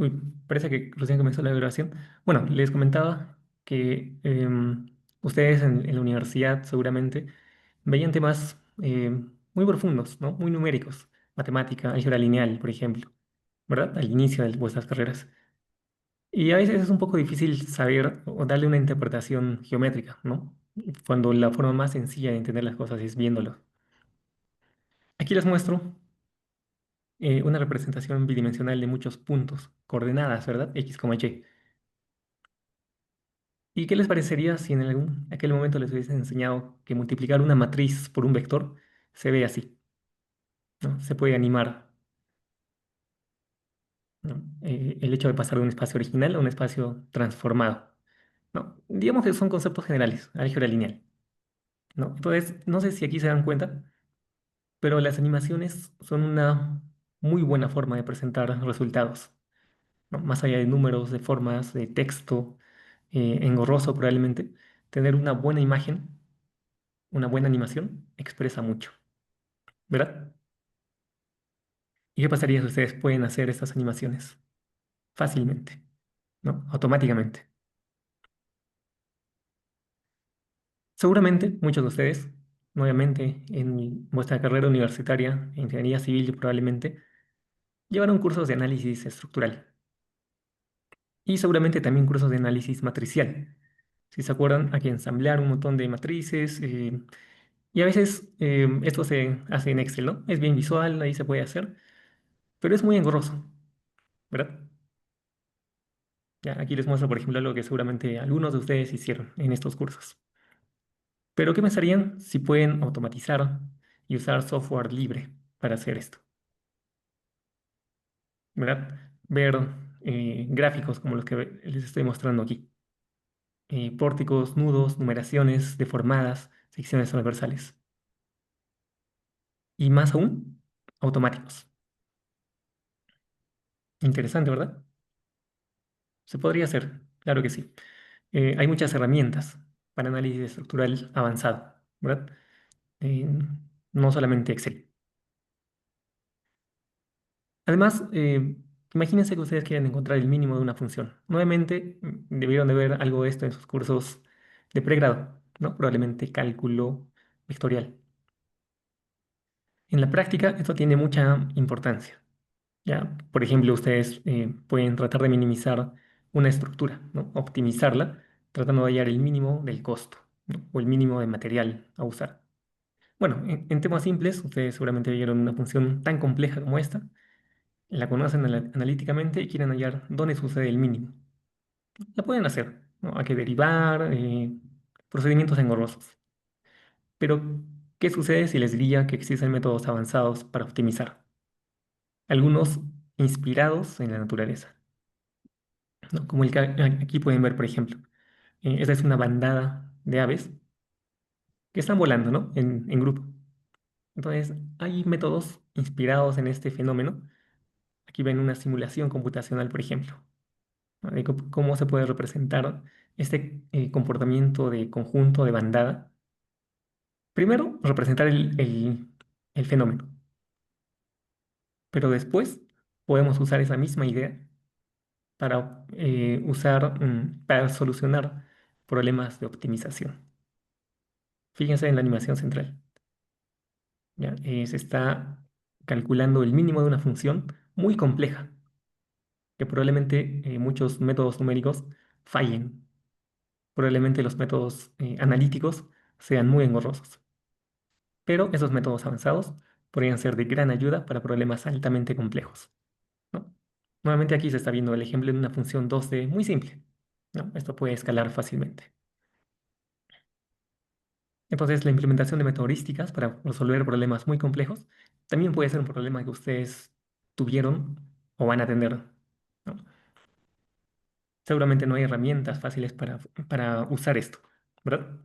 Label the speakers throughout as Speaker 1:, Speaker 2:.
Speaker 1: Uy, parece que recién comenzó la grabación. Bueno, les comentaba que ustedes en la universidad seguramente veían temas muy profundos, ¿no? Muy numéricos, matemática, álgebra lineal, por ejemplo, ¿verdad? Al inicio de vuestras carreras. Y a veces es un poco difícil saber o darle una interpretación geométrica, ¿no? Cuando la forma más sencilla de entender las cosas es viéndolo. Aquí les muestro una representación bidimensional de muchos puntos, coordenadas, ¿verdad? X, Y. ¿Y qué les parecería si en aquel momento les hubiesen enseñado que multiplicar una matriz por un vector se ve así, ¿no? Se puede animar, ¿no? El hecho de pasar de un espacio original a un espacio transformado, ¿no? Digamos que son conceptos generales, álgebra lineal, ¿no? Entonces, no sé si aquí se dan cuenta, pero las animaciones son una muy buena forma de presentar resultados, ¿no? Más allá de números, de formas, de texto, engorroso probablemente, tener una buena imagen, una buena animación, expresa mucho. ¿Verdad? ¿Y qué pasaría si ustedes pueden hacer estas animaciones fácilmente, ¿no? Automáticamente? Seguramente muchos de ustedes, nuevamente en vuestra carrera universitaria, en ingeniería civil probablemente, llevaron cursos de análisis estructural y seguramente también cursos de análisis matricial. Si se acuerdan, hay que ensamblar un montón de matrices y a veces esto se hace en Excel, ¿no? Es bien visual, ahí se puede hacer, pero es muy engorroso, ¿verdad? Ya, aquí les muestro, por ejemplo, lo que seguramente algunos de ustedes hicieron en estos cursos. Pero ¿qué pensarían si pueden automatizar y usar software libre para hacer esto? ¿Verdad? Ver gráficos como los que les estoy mostrando aquí. Pórticos, nudos, numeraciones deformadas, secciones transversales. Y más aún, automáticos. Interesante, ¿verdad? Se podría hacer, claro que sí. Hay muchas herramientas para análisis estructural avanzado, ¿verdad? Eh, no solamente Excel. Además, imagínense que ustedes quieren encontrar el mínimo de una función. Nuevamente, debieron de ver algo de esto en sus cursos de pregrado, ¿no? Probablemente cálculo vectorial. En la práctica, esto tiene mucha importancia, ¿ya? Por ejemplo, ustedes pueden tratar de minimizar una estructura, ¿no? Optimizarla, tratando de hallar el mínimo del costo, ¿no? O el mínimo de material a usar. Bueno, en temas simples, ustedes seguramente vieron una función tan compleja como esta, la conocen analíticamente y quieren hallar dónde sucede el mínimo. La pueden hacer, ¿no? Hay que derivar, procedimientos engorrosos. Pero, ¿qué sucede si les diría que existen métodos avanzados para optimizar? Algunos inspirados en la naturaleza, ¿no? Como el que aquí pueden ver, por ejemplo. Esta es una bandada de aves que están volando, ¿no? En grupo. Entonces, hay métodos inspirados en este fenómeno. Aquí ven una simulación computacional, por ejemplo, ¿no? De cómo se puede representar este comportamiento de conjunto, de bandada. Primero, representar el fenómeno, pero después podemos usar esa misma idea para solucionar problemas de optimización. Fíjense en la animación central. ¿Ya? Se está calculando el mínimo de una función muy compleja, que probablemente muchos métodos numéricos fallen. Probablemente los métodos analíticos sean muy engorrosos. Pero esos métodos avanzados podrían ser de gran ayuda para problemas altamente complejos, ¿no? Nuevamente aquí se está viendo el ejemplo de una función 2D muy simple, ¿no? Esto puede escalar fácilmente. Entonces, la implementación de metodísticas para resolver problemas muy complejos también puede ser un problema que ustedes tuvieron o van a tener, ¿no? Seguramente no hay herramientas fáciles para usar esto, ¿verdad?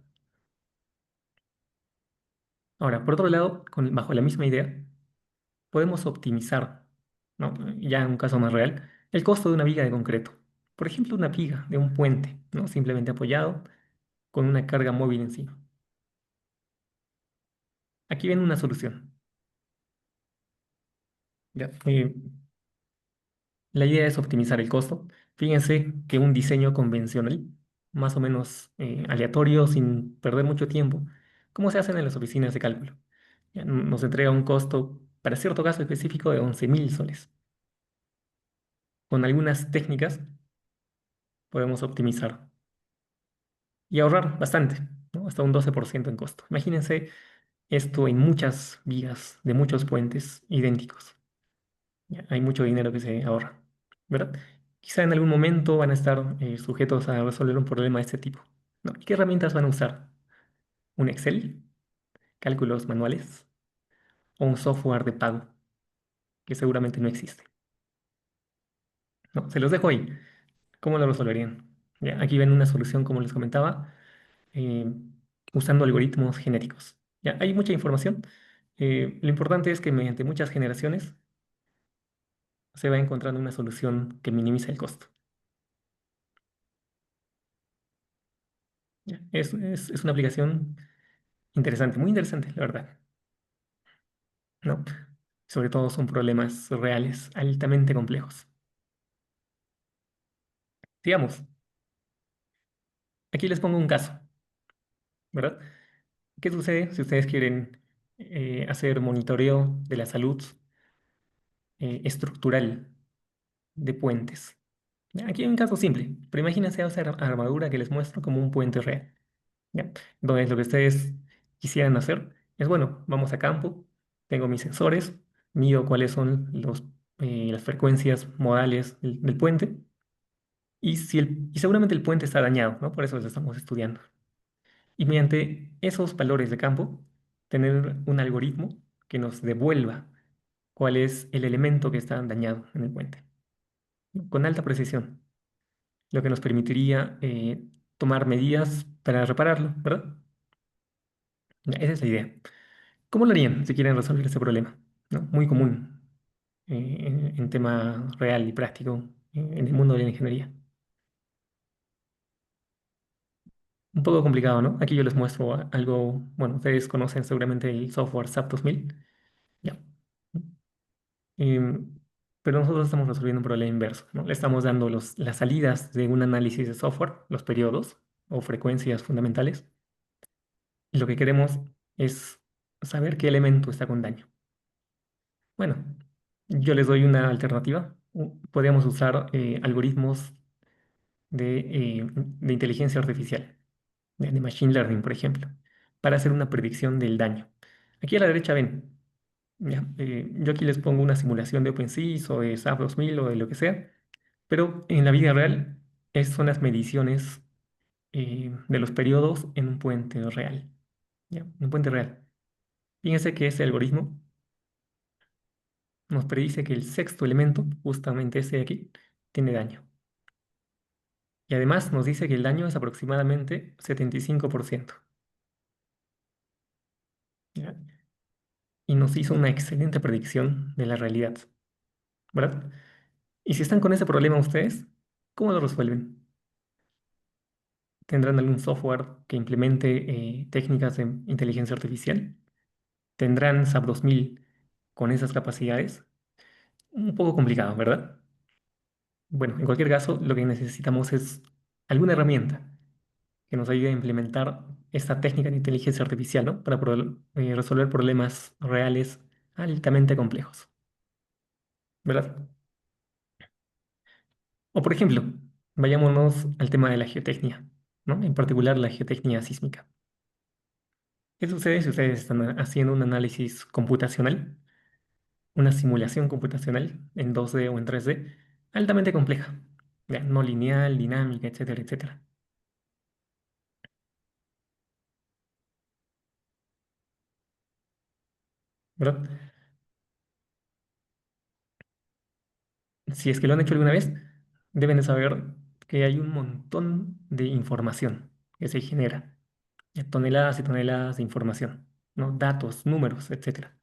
Speaker 1: Ahora, por otro lado, bajo la misma idea, podemos optimizar, ¿no? Ya en un caso más real, el costo de una viga de concreto. Por ejemplo, una viga de un puente, ¿no? Simplemente apoyado con una carga móvil encima. Aquí ven una solución. ¿Ya? La idea es optimizar el costo. Fíjense que un diseño convencional, más o menos aleatorio, sin perder mucho tiempo, como se hacen en las oficinas de cálculo, ya nos entrega un costo para cierto caso específico de 11.000 soles. Con algunas técnicas podemos optimizar y ahorrar bastante, ¿no? Hasta un 12% en costo. Imagínense esto en muchas vías de muchos puentes idénticos. Ya, hay mucho dinero que se ahorra, ¿verdad? Quizá en algún momento van a estar sujetos a resolver un problema de este tipo, ¿no? ¿Qué herramientas van a usar? ¿Un Excel? ¿Cálculos manuales? ¿O un software de pago que seguramente no existe? ¿No? Se los dejo ahí. ¿Cómo lo resolverían? Ya, aquí ven una solución, como les comentaba, eh, usando algoritmos genéticos. Ya, hay mucha información. Lo importante es que mediante muchas generaciones se va encontrando una solución que minimiza el costo. Ya, es una aplicación interesante, muy interesante, la verdad, ¿no? Sobre todo son problemas reales, altamente complejos. Digamos, aquí les pongo un caso, ¿verdad? ¿Qué sucede si ustedes quieren hacer monitoreo de la salud estructural de puentes? Ya, aquí hay un caso simple, pero imagínense esa armadura que les muestro como un puente real. ¿Ya? Entonces, lo que ustedes quisieran hacer es, bueno, vamos a campo, tengo mis sensores, mido cuáles son las frecuencias modales del puente y seguramente el puente está dañado, ¿no? Por eso lo estamos estudiando. Y mediante esos valores de campo, tener un algoritmo que nos devuelva cuál es el elemento que está dañado en el puente, ¿no? Con alta precisión, lo que nos permitiría tomar medidas para repararlo, ¿verdad? Ya, esa es la idea. ¿Cómo lo harían si quieren resolver ese problema? ¿No? Muy común en tema real y práctico en el mundo de la ingeniería. Un poco complicado, ¿no? Aquí yo les muestro algo, bueno, ustedes conocen seguramente el software SAP 2000. Ya. Em, pero nosotros estamos resolviendo un problema inverso, ¿no? Le estamos dando las salidas de un análisis de software, los periodos o frecuencias fundamentales, y lo que queremos es saber qué elemento está con daño. Bueno, yo les doy una alternativa. Podríamos usar algoritmos de inteligencia artificial, de machine learning, por ejemplo, para hacer una predicción del daño. Aquí a la derecha ven, ya, yo aquí les pongo una simulación de OpenSys o de SAP 2000 o de lo que sea, pero en la vida real son las mediciones de los periodos en un puente real, ya, en un puente real. Fíjense que ese algoritmo nos predice que el sexto elemento, justamente ese de aquí, tiene daño. Y además nos dice que el daño es aproximadamente 75%. ¿Ya? Y nos hizo una excelente predicción de la realidad, ¿verdad? Y si están con ese problema ustedes, ¿cómo lo resuelven? ¿Tendrán algún software que implemente técnicas de inteligencia artificial? ¿Tendrán SAP 2000 con esas capacidades? Un poco complicado, ¿verdad? Bueno, en cualquier caso, lo que necesitamos es alguna herramienta que nos ayude a implementar esta técnica de inteligencia artificial, ¿no? Para resolver problemas reales altamente complejos, ¿verdad? O por ejemplo, vayámonos al tema de la geotecnia, ¿no? En particular la geotecnia sísmica. ¿Qué sucede si ustedes están haciendo un análisis computacional, una simulación computacional en 2D o en 3D, altamente compleja, ya, no lineal, dinámica, etcétera, etcétera, ¿verdad? Si es que lo han hecho alguna vez, deben de saber que hay un montón de información que se genera, toneladas y toneladas de información, ¿no? Datos, números, etcétera.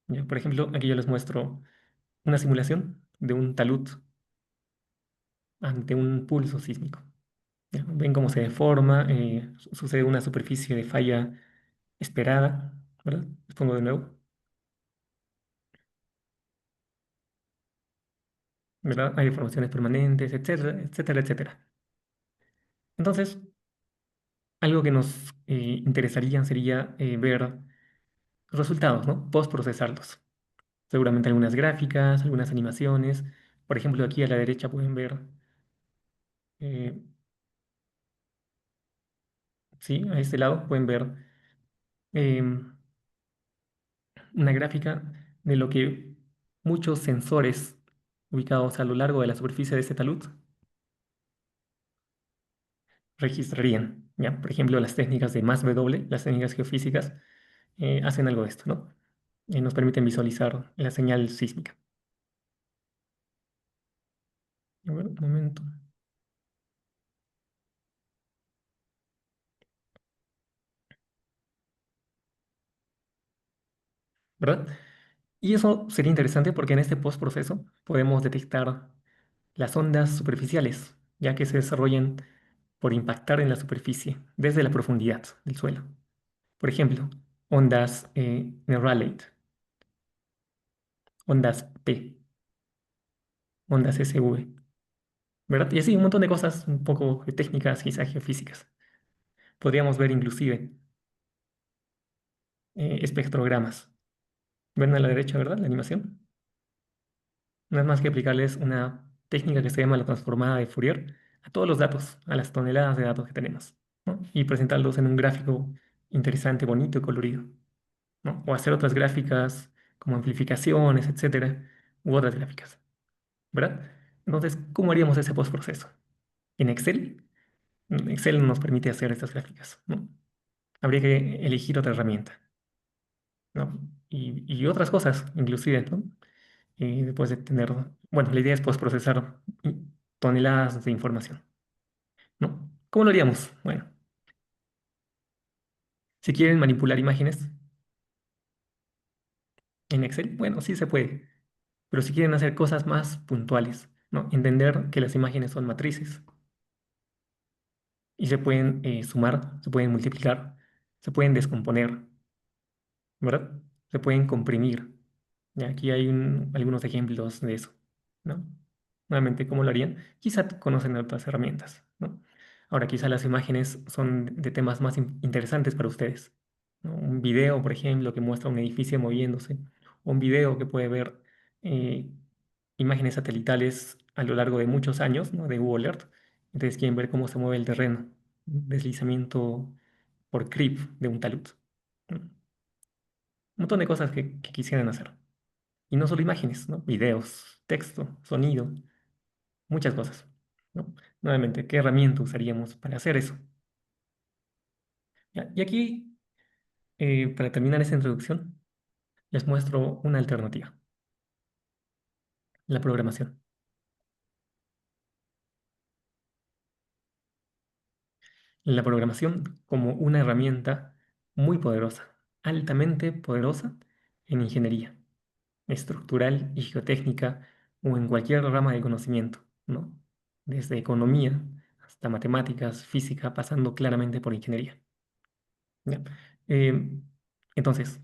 Speaker 1: Ya, por ejemplo, aquí yo les muestro una simulación de un talud ante un pulso sísmico. Ya, ven cómo se deforma, sucede una superficie de falla esperada, ¿verdad? Les pongo de nuevo. ¿verdad? Hay deformaciones permanentes, etcétera, etcétera, etcétera. Entonces, algo que nos interesaría sería ver los resultados, ¿no? Postprocesarlos. Seguramente algunas gráficas, algunas animaciones. Por ejemplo, aquí a la derecha pueden ver, eh, sí, a este lado pueden ver em, una gráfica de lo que muchos sensores ubicados a lo largo de la superficie de este talud registrarían. ¿Ya? Por ejemplo, las técnicas de más W, las técnicas geofísicas, hacen algo de esto, ¿no? Nos permiten visualizar la señal sísmica. A ver, un momento, ¿verdad? Y eso sería interesante porque en este postproceso podemos detectar las ondas superficiales, ya que se desarrollan por impactar en la superficie desde la profundidad del suelo. Por ejemplo, ondas Rayleigh, ondas P, ondas SV, ¿verdad? Y así un montón de cosas un poco técnicas, quizás geofísicas. Podríamos ver inclusive espectrogramas. ¿Ven a la derecha, verdad? La animación. No es más que aplicarles una técnica que se llama la transformada de Fourier a todos los datos, a las toneladas de datos que tenemos, ¿no? Y presentarlos en un gráfico interesante, bonito y colorido, ¿no? O hacer otras gráficas como amplificaciones, etcétera, u otras gráficas, ¿verdad? Entonces, ¿cómo haríamos ese postproceso? En Excel. Excel no nos permite hacer estas gráficas, ¿no? Habría que elegir otra herramienta, ¿no? Y otras cosas, inclusive, ¿no? Y después de tener, bueno, la idea es procesar toneladas de información, ¿no? ¿Cómo lo haríamos? Bueno, si quieren manipular imágenes en Excel, bueno, sí se puede, pero si quieren hacer cosas más puntuales, ¿no? Entender que las imágenes son matrices y se pueden sumar, se pueden multiplicar, se pueden descomponer, ¿verdad? Se pueden comprimir. Ya, aquí hay algunos ejemplos de eso, ¿no? Nuevamente, ¿cómo lo harían? Quizá conocen otras herramientas, ¿no? Ahora, quizá las imágenes son de temas más interesantes para ustedes, ¿no? Un video, por ejemplo, que muestra un edificio moviéndose, o un video que puede ver eh, imágenes satelitales a lo largo de muchos años, ¿no? De Google Earth. Entonces quieren ver cómo se mueve el terreno, deslizamiento por creep de un talud, ¿no? Un montón de cosas que quisieran hacer. Y no solo imágenes, ¿no? Videos, texto, sonido, muchas cosas, ¿no? Nuevamente, ¿qué herramienta usaríamos para hacer eso? Ya, y aquí, para terminar esta introducción, les muestro una alternativa, la programación. La programación como una herramienta muy poderosa, altamente poderosa en ingeniería estructural y geotécnica o en cualquier rama de conocimiento, ¿no? Desde economía hasta matemáticas, física, pasando claramente por ingeniería. ¿Ya? Eh, entonces,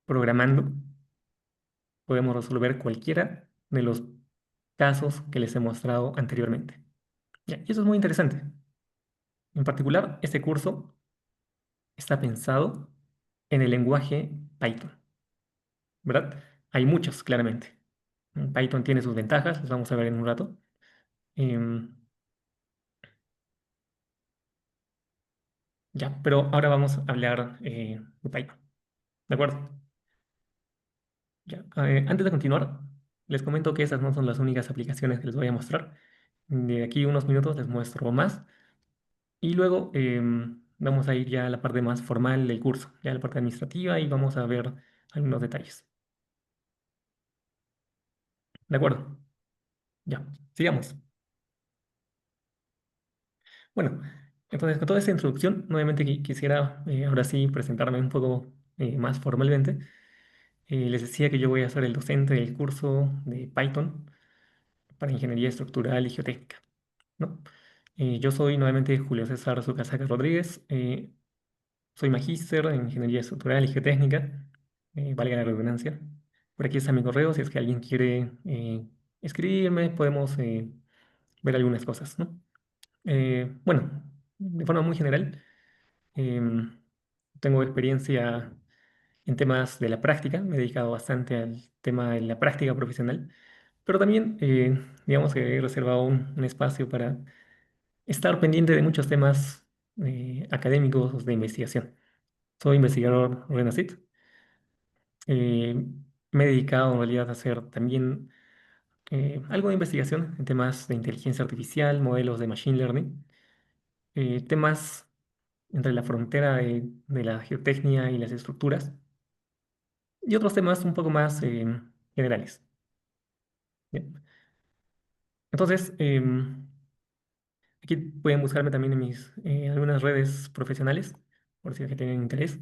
Speaker 1: programando podemos resolver cualquiera de los casos que les he mostrado anteriormente. ¿Ya? Y eso es muy interesante. En particular, este curso está pensado en el lenguaje Python, ¿verdad? Hay muchos, claramente. Python tiene sus ventajas, las vamos a ver en un rato. Em, ya, pero ahora vamos a hablar de Python, ¿de acuerdo? Ya, antes de continuar, les comento que esas no son las únicas aplicaciones que les voy a mostrar. De aquí a unos minutos les muestro más y luego vamos a ir ya a la parte más formal del curso, ya a la parte administrativa y vamos a ver algunos detalles. ¿De acuerdo? Ya, sigamos. Bueno, entonces con toda esta introducción, nuevamente quisiera ahora sí presentarme un poco más formalmente. Les decía que yo voy a ser el docente del curso de Python para Ingeniería Estructural y Geotécnica, ¿no? Yo soy nuevamente Julio César Zucasaca Rodríguez, soy magíster en Ingeniería Estructural y Geotécnica, valga la redundancia. Por aquí está mi correo si es que alguien quiere escribirme, podemos ver algunas cosas, ¿no? Bueno, de forma muy general, em, tengo experiencia en temas de la práctica, me he dedicado bastante al tema de la práctica profesional, pero también, digamos que he reservado un espacio para estar pendiente de muchos temas académicos de investigación. Soy investigador RENACIT. eh, Me he dedicado en realidad a hacer también algo de investigación en temas de inteligencia artificial, modelos de machine learning, temas entre la frontera de la geotecnia y las estructuras, y otros temas un poco más generales. Bien. Entonces, aquí pueden buscarme también en mis algunas redes profesionales, por si es que tienen interés.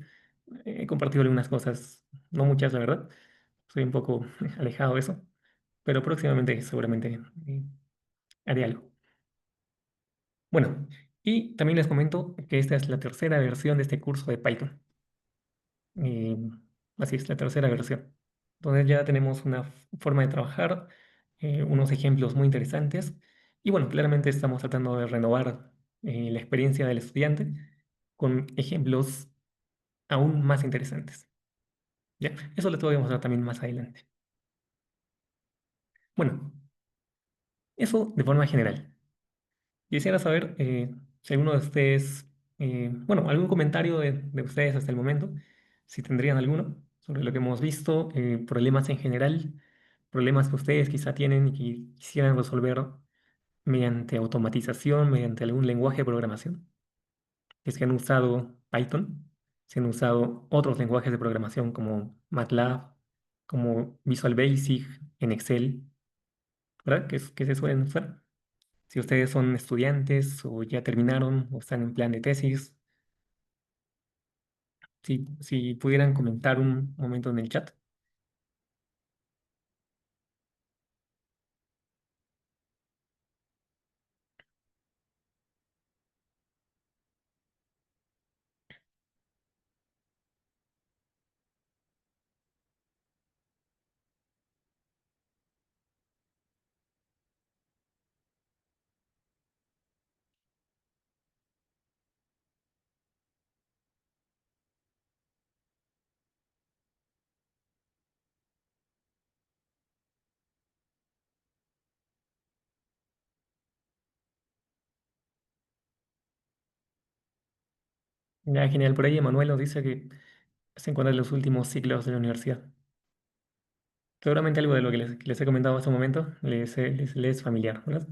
Speaker 1: He compartido algunas cosas, no muchas, la verdad. Soy un poco alejado de eso, pero próximamente seguramente haré algo. Bueno, y también les comento que esta es la tercera versión de este curso de Python. Eh, Así es, la tercera versión. Entonces ya tenemos una forma de trabajar, unos ejemplos muy interesantes. Y bueno, claramente estamos tratando de renovar la experiencia del estudiante con ejemplos aún más interesantes. Ya, eso lo voy a mostrar también más adelante. Bueno, eso de forma general. Quisiera saber si alguno de ustedes, bueno, algún comentario de ustedes hasta el momento, si tendrían alguno sobre lo que hemos visto, problemas en general, problemas que ustedes quizá tienen y que quisieran resolver mediante automatización, mediante algún lenguaje de programación, que si han usado Python, si han usado otros lenguajes de programación como MATLAB, como Visual Basic en Excel, ¿verdad? Que se suelen usar. Si ustedes son estudiantes o ya terminaron o están en plan de tesis, si pudieran comentar un momento en el chat. Ya, genial. Por ahí Emanuel nos dice que se encuentra en los últimos ciclos de la universidad. Seguramente algo de lo que les he comentado hace un momento les es familiar, ¿verdad?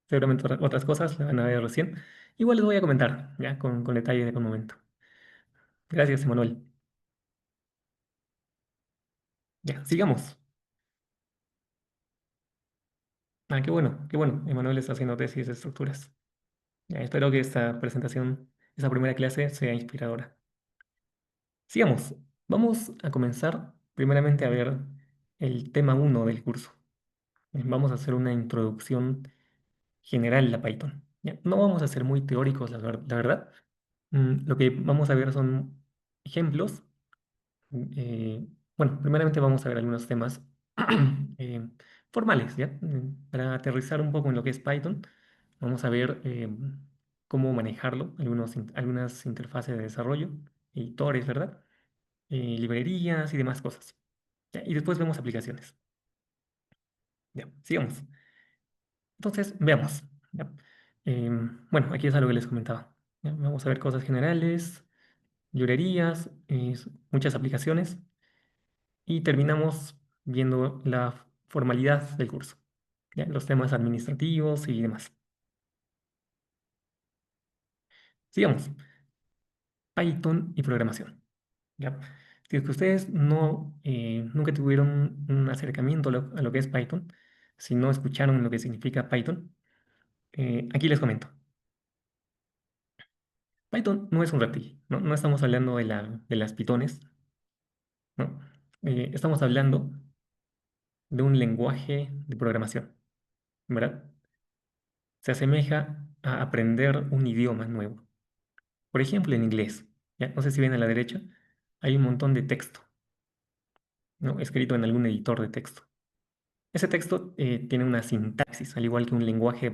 Speaker 1: Seguramente otras cosas las van a ver recién. Igual les voy a comentar, ya, con detalle de un momento. Gracias, Emanuel. Ya, sigamos. Ah, qué bueno, qué bueno. Emanuel está haciendo tesis de estructuras. Ya, espero que esta presentación, esa primera clase sea inspiradora. Sigamos. Vamos a comenzar primeramente a ver el tema uno del curso. Vamos a hacer una introducción general a Python. ¿Ya? No vamos a ser muy teóricos, la verdad. Lo que vamos a ver son ejemplos. eh, bueno, primeramente vamos a ver algunos temas eh, formales, ¿ya? Para aterrizar un poco en lo que es Python, vamos a ver cómo manejarlo, algunas interfaces de desarrollo, editores, ¿verdad? Librerías y demás cosas. ¿Ya? Y después vemos aplicaciones. Ya, sigamos. Entonces, veamos. ¿Ya? Bueno, aquí es algo que les comentaba. ¿Ya? Vamos a ver cosas generales, librerías, muchas aplicaciones y terminamos viendo la formalidad del curso. ¿Ya? Los temas administrativos y demás. Sigamos. Python y programación. ¿Ya? Si es que ustedes nunca tuvieron un acercamiento a lo que es Python, si no escucharon lo que significa Python, aquí les comento. Python no es un reptil, ¿no? No estamos hablando de las pitones, ¿no? Estamos hablando de un lenguaje de programación, ¿verdad? Se asemeja a aprender un idioma nuevo. Por ejemplo, en inglés, ¿ya? No sé si ven a la derecha, hay un montón de texto, ¿no? Escrito en algún editor de texto. Ese texto tiene una sintaxis, al igual que un lenguaje,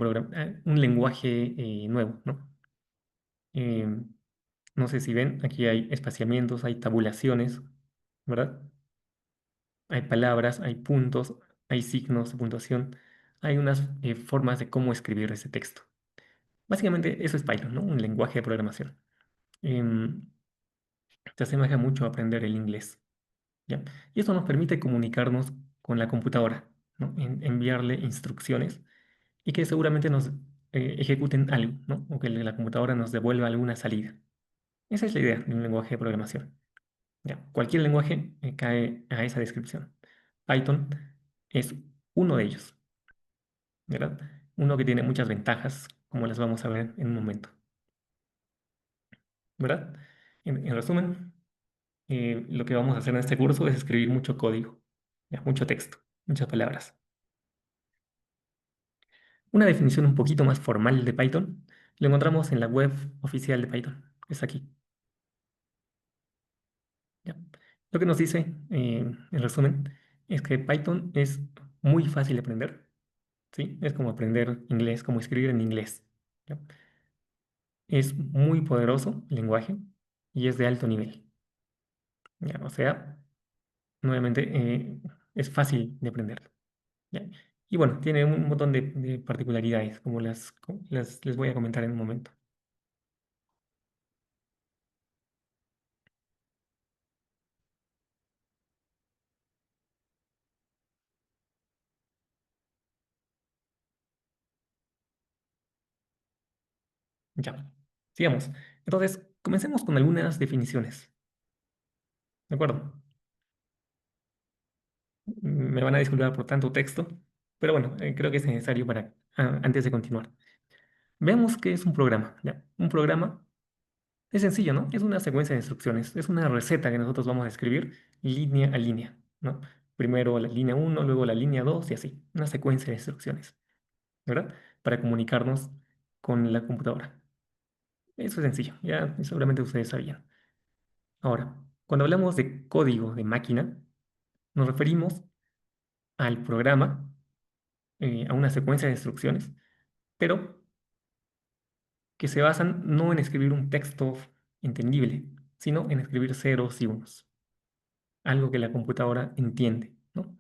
Speaker 1: un lenguaje nuevo, ¿no? Eh, no sé si ven, aquí hay espaciamientos, hay tabulaciones, ¿verdad? Hay palabras, hay puntos, hay signos de puntuación, hay unas formas de cómo escribir ese texto. Básicamente eso es Python, ¿no? Un lenguaje de programación. Em, Se asemeja mucho a aprender el inglés, ¿ya? Y esto nos permite comunicarnos con la computadora, ¿no? Enviarle instrucciones y que seguramente nos ejecuten algo, ¿no? O que la computadora nos devuelva alguna salida. Esa es la idea de un lenguaje de programación. ¿Ya? Cualquier lenguaje cae a esa descripción. Python es uno de ellos, ¿verdad? Uno que tiene muchas ventajas, como las vamos a ver en un momento, ¿verdad? En resumen, lo que vamos a hacer en este curso es escribir mucho código, ¿ya? Mucho texto, muchas palabras. Una definición un poquito más formal de Python lo encontramos en la web oficial de Python. Es aquí. ¿Ya? Lo que nos dice, en resumen, es que Python es muy fácil de aprender, ¿sí? Es como aprender inglés, como escribir en inglés. ¿Ya? Es muy poderoso el lenguaje y es de alto nivel. ¿Ya? O sea, nuevamente, es fácil de aprender. ¿Ya? Y bueno, tiene un montón de particularidades, como les voy a comentar en un momento. Ya, sigamos. Entonces, comencemos con algunas definiciones. ¿De acuerdo? Me van a disculpar por tanto texto, pero bueno, creo que es necesario para, antes de continuar. Veamos qué es un programa. ¿Ya? Un programa es sencillo, ¿no? Es una secuencia de instrucciones, es una receta que nosotros vamos a escribir línea a línea, ¿no? Primero la línea uno, luego la línea 2 y así, una secuencia de instrucciones, ¿verdad? Para comunicarnos con la computadora. Eso es sencillo, ya seguramente ustedes sabían. Ahora, cuando hablamos de código de máquina, nos referimos al programa, a una secuencia de instrucciones, pero que se basan no en escribir un texto entendible, sino en escribir ceros y unos, algo que la computadora entiende, ¿no?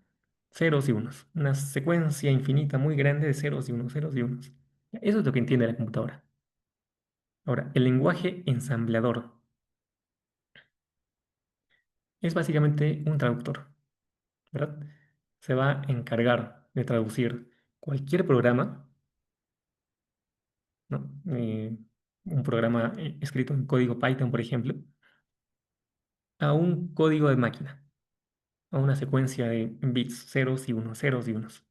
Speaker 1: Ceros y unos, una secuencia infinita muy grande de ceros y unos, ceros y unos. Eso es lo que entiende la computadora. Ahora, el lenguaje ensamblador es básicamente un traductor, ¿verdad? Se va a encargar de traducir cualquier programa, ¿no? Un programa escrito en código Python, por ejemplo, a un código de máquina, a una secuencia de bits, ceros y unos, ceros y unos.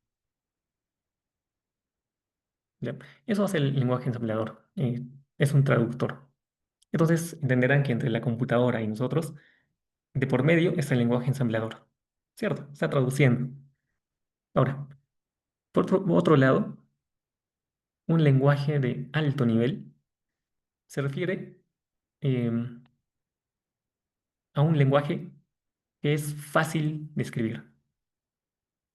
Speaker 1: ¿Ya? Eso hace el lenguaje ensamblador. Es un traductor. Entonces entenderán que entre la computadora y nosotros, de por medio está el lenguaje ensamblador. ¿Cierto? Está traduciendo. Ahora, por otro lado, un lenguaje de alto nivel se refiere em, a un lenguaje que es fácil de escribir.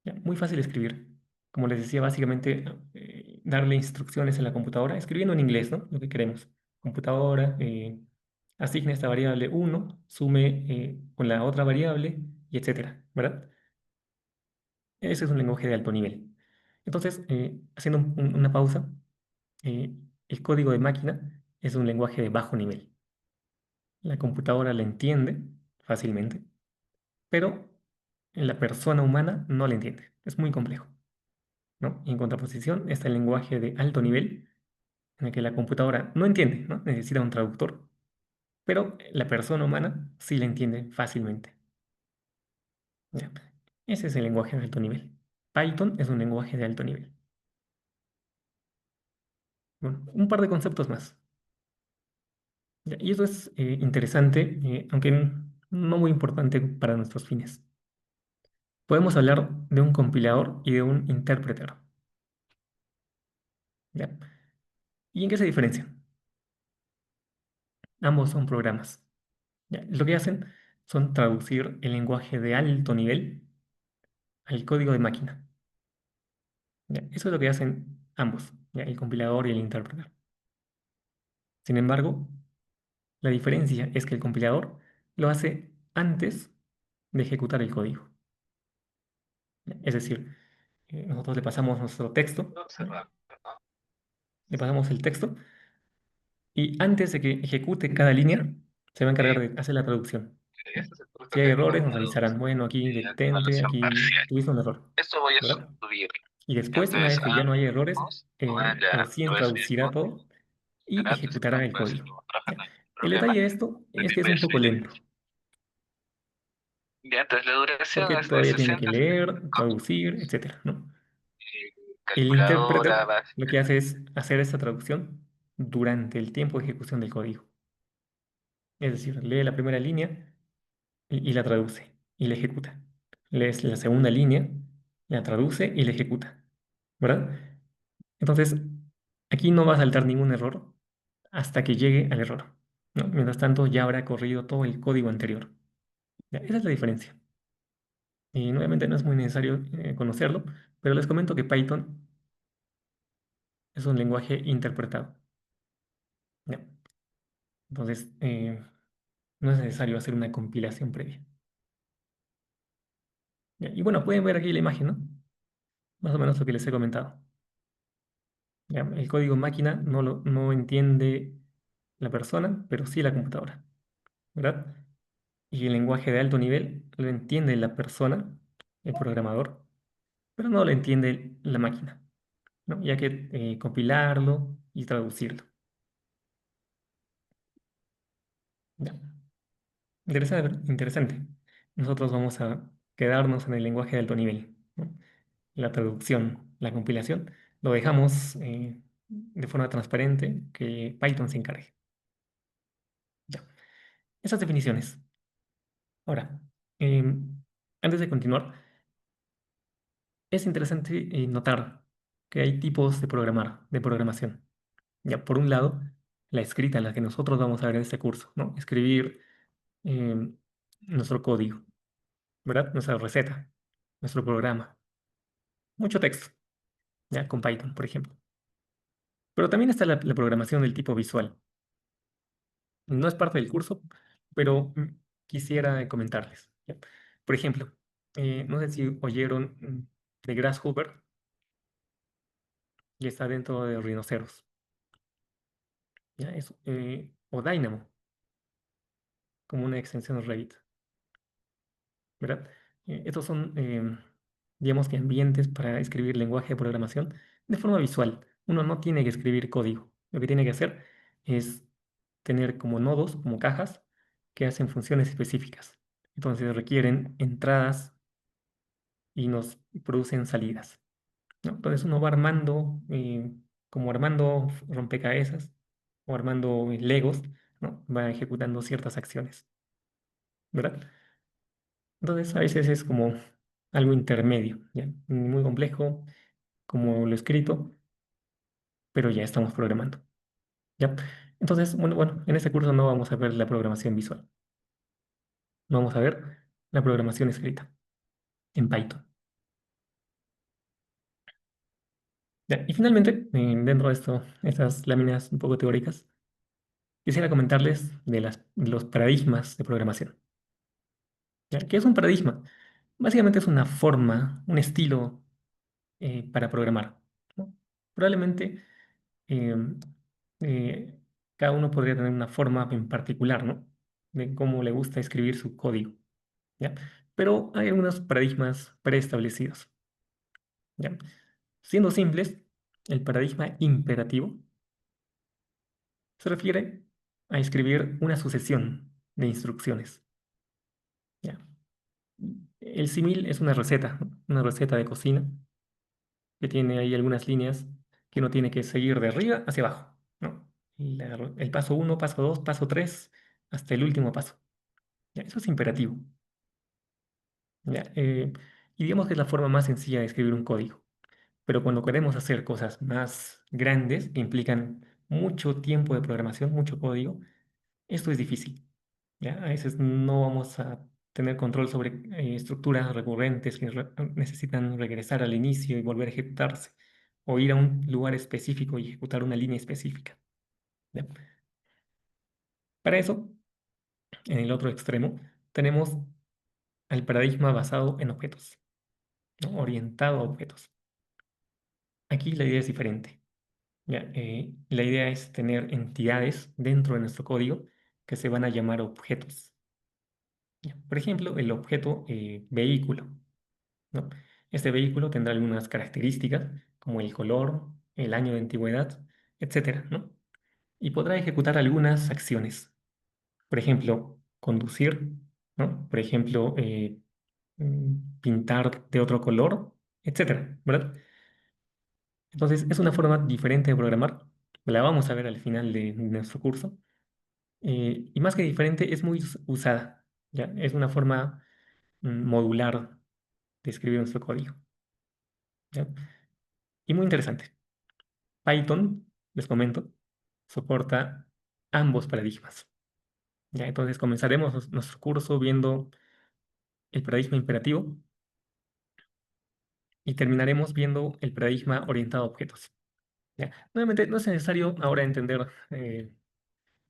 Speaker 1: ¿Ya? Muy fácil de escribir. Como les decía, básicamente darle instrucciones en la computadora, escribiendo en inglés, ¿no? Lo que queremos. Computadora, asigne esta variable uno, sume con la otra variable, y etcétera, ¿verdad? Ese es un lenguaje de alto nivel. Entonces, haciendo una pausa, eh, el código de máquina es un lenguaje de bajo nivel. La computadora la entiende fácilmente, pero la persona humana no la entiende. Es muy complejo, ¿no? Y en contraposición está el lenguaje de alto nivel, en el que la computadora no entiende, ¿no? Necesita un traductor, pero la persona humana sí la entiende fácilmente. ¿Ya? Ese es el lenguaje de alto nivel. Python es un lenguaje de alto nivel. Bueno, un par de conceptos más. ¿Ya? Y eso es interesante, aunque no muy importante para nuestros fines. Podemos hablar de un compilador y de un intérprete. ¿Ya? ¿Y en qué se diferencian? Ambos son programas. ¿Ya? Lo que hacen son traducir el lenguaje de alto nivel al código de máquina. ¿Ya? Eso es lo que hacen ambos, ¿ya? El compilador y el intérprete. Sin embargo, la diferencia es que el compilador lo hace antes de ejecutar el código. ¿Ya? Es decir, nosotros le pasamos nuestro texto, ¿ya? Le pasamos el texto y antes de que ejecute cada línea, se va a encargar de hacer la traducción. ¿Ya? Si hay errores, nos avisarán, bueno, aquí detente, aquí tuviste un error, ¿verdad? Y después, una vez que ya no hay errores, recién traducirá todo y ejecutará el código. ¿Ya? El detalle de esto es que es un poco lento, porque todavía tiene que leer, traducir, etcétera, ¿no? El intérprete lo que hace es hacer esta traducción durante el tiempo de ejecución del código. Es decir, lee la primera línea y la traduce y la ejecuta. Lees la segunda línea, la traduce y la ejecuta, ¿verdad? Entonces, aquí no va a saltar ningún error hasta que llegue al error, ¿no? Mientras tanto, ya habrá corrido todo el código anterior. Ya, esa es la diferencia. Y nuevamente no es muy necesario conocerlo, pero les comento que Python es un lenguaje interpretado. ¿Ya? Entonces, no es necesario hacer una compilación previa. ¿Ya? Y bueno, pueden ver aquí la imagen, ¿no? Más o menos lo que les he comentado. ¿Ya? El código máquina no entiende la persona, pero sí la computadora, ¿verdad? Y el lenguaje de alto nivel lo entiende la persona, el programador, pero no lo entiende la máquina, ¿no? Ya que compilarlo y traducirlo. ¿Ya? Interesante, ¿verdad? Interesante. Nosotros vamos a quedarnos en el lenguaje de alto nivel, ¿no? La traducción, la compilación, lo dejamos de forma transparente que Python se encargue. Ya. Esas definiciones. Ahora, antes de continuar, es interesante notar que hay tipos de programar, de programación. Ya, por un lado, la escrita, la que nosotros vamos a ver en este curso, ¿no? Escribir em, nuestro código, ¿verdad? Nuestra receta, nuestro programa. Mucho texto, ya, con Python, por ejemplo. Pero también está la programación del tipo visual. No es parte del curso, pero quisiera comentarles. ¿Ya? Por ejemplo, no sé si oyeron de Grasshopper y está dentro de Rhinoceros. ¿Ya? O Dynamo, como una extensión de Revit, ¿verdad? Estos son, digamos que ambientes para escribir lenguaje de programación de forma visual. Uno no tiene que escribir código. Lo que tiene que hacer es tener como nodos, como cajas, que hacen funciones específicas. Entonces requieren entradas y nos producen salidas, ¿no? Entonces uno va armando, como armando rompecabezas o armando Legos, ¿no? Va ejecutando ciertas acciones, ¿verdad? Entonces a veces es como algo intermedio, ¿ya? Ni muy complejo como lo escrito, pero ya estamos programando, ¿ya? Entonces, bueno, en este curso no vamos a ver la programación visual, vamos a ver la programación escrita en Python. Ya, y finalmente, dentro de esto, estas láminas un poco teóricas, quisiera comentarles de los paradigmas de programación. ¿Ya? ¿Qué es un paradigma? Básicamente es una forma, un estilo para programar, ¿no? Probablemente eh, eh, cada uno podría tener una forma en particular, ¿no? De cómo le gusta escribir su código, ¿ya? Pero hay algunos paradigmas preestablecidos, ¿ya? Siendo simples, el paradigma imperativo se refiere a escribir una sucesión de instrucciones, ¿ya? El símil es una receta de cocina que tiene ahí algunas líneas que uno tiene que seguir de arriba hacia abajo, ¿no? El paso uno, paso 2, paso 3, hasta el último paso. ¿Ya? Eso es imperativo, ¿ya? Y digamos que es la forma más sencilla de escribir un código. Pero cuando queremos hacer cosas más grandes que implican mucho tiempo de programación, mucho código, esto es difícil. ¿Ya? A veces no vamos a tener control sobre estructuras recurrentes que necesitan regresar al inicio y volver a ejecutarse, o ir a un lugar específico y ejecutar una línea específica. ¿Ya? Para eso, en el otro extremo, tenemos al paradigma basado en objetos, ¿no? Orientado a objetos. Aquí la idea es diferente. ¿Ya? La idea es tener entidades dentro de nuestro código que se van a llamar objetos. ¿Ya? Por ejemplo, el objeto vehículo, ¿no? Este vehículo tendrá algunas características como el color, el año de antigüedad, etcétera, ¿no? Y podrá ejecutar algunas acciones. Por ejemplo, conducir, ¿no? Por ejemplo, pintar de otro color, etcétera, ¿verdad? Entonces, es una forma diferente de programar. La vamos a ver al final de nuestro curso. Y más que diferente, es muy usada, ¿ya? Es una forma modular de escribir nuestro código, ¿ya? Y muy interesante. Python, les comento, soporta ambos paradigmas, ¿ya? Entonces, comenzaremos nuestro curso viendo el paradigma imperativo y terminaremos viendo el paradigma orientado a objetos, ¿ya? Nuevamente, no es necesario ahora entender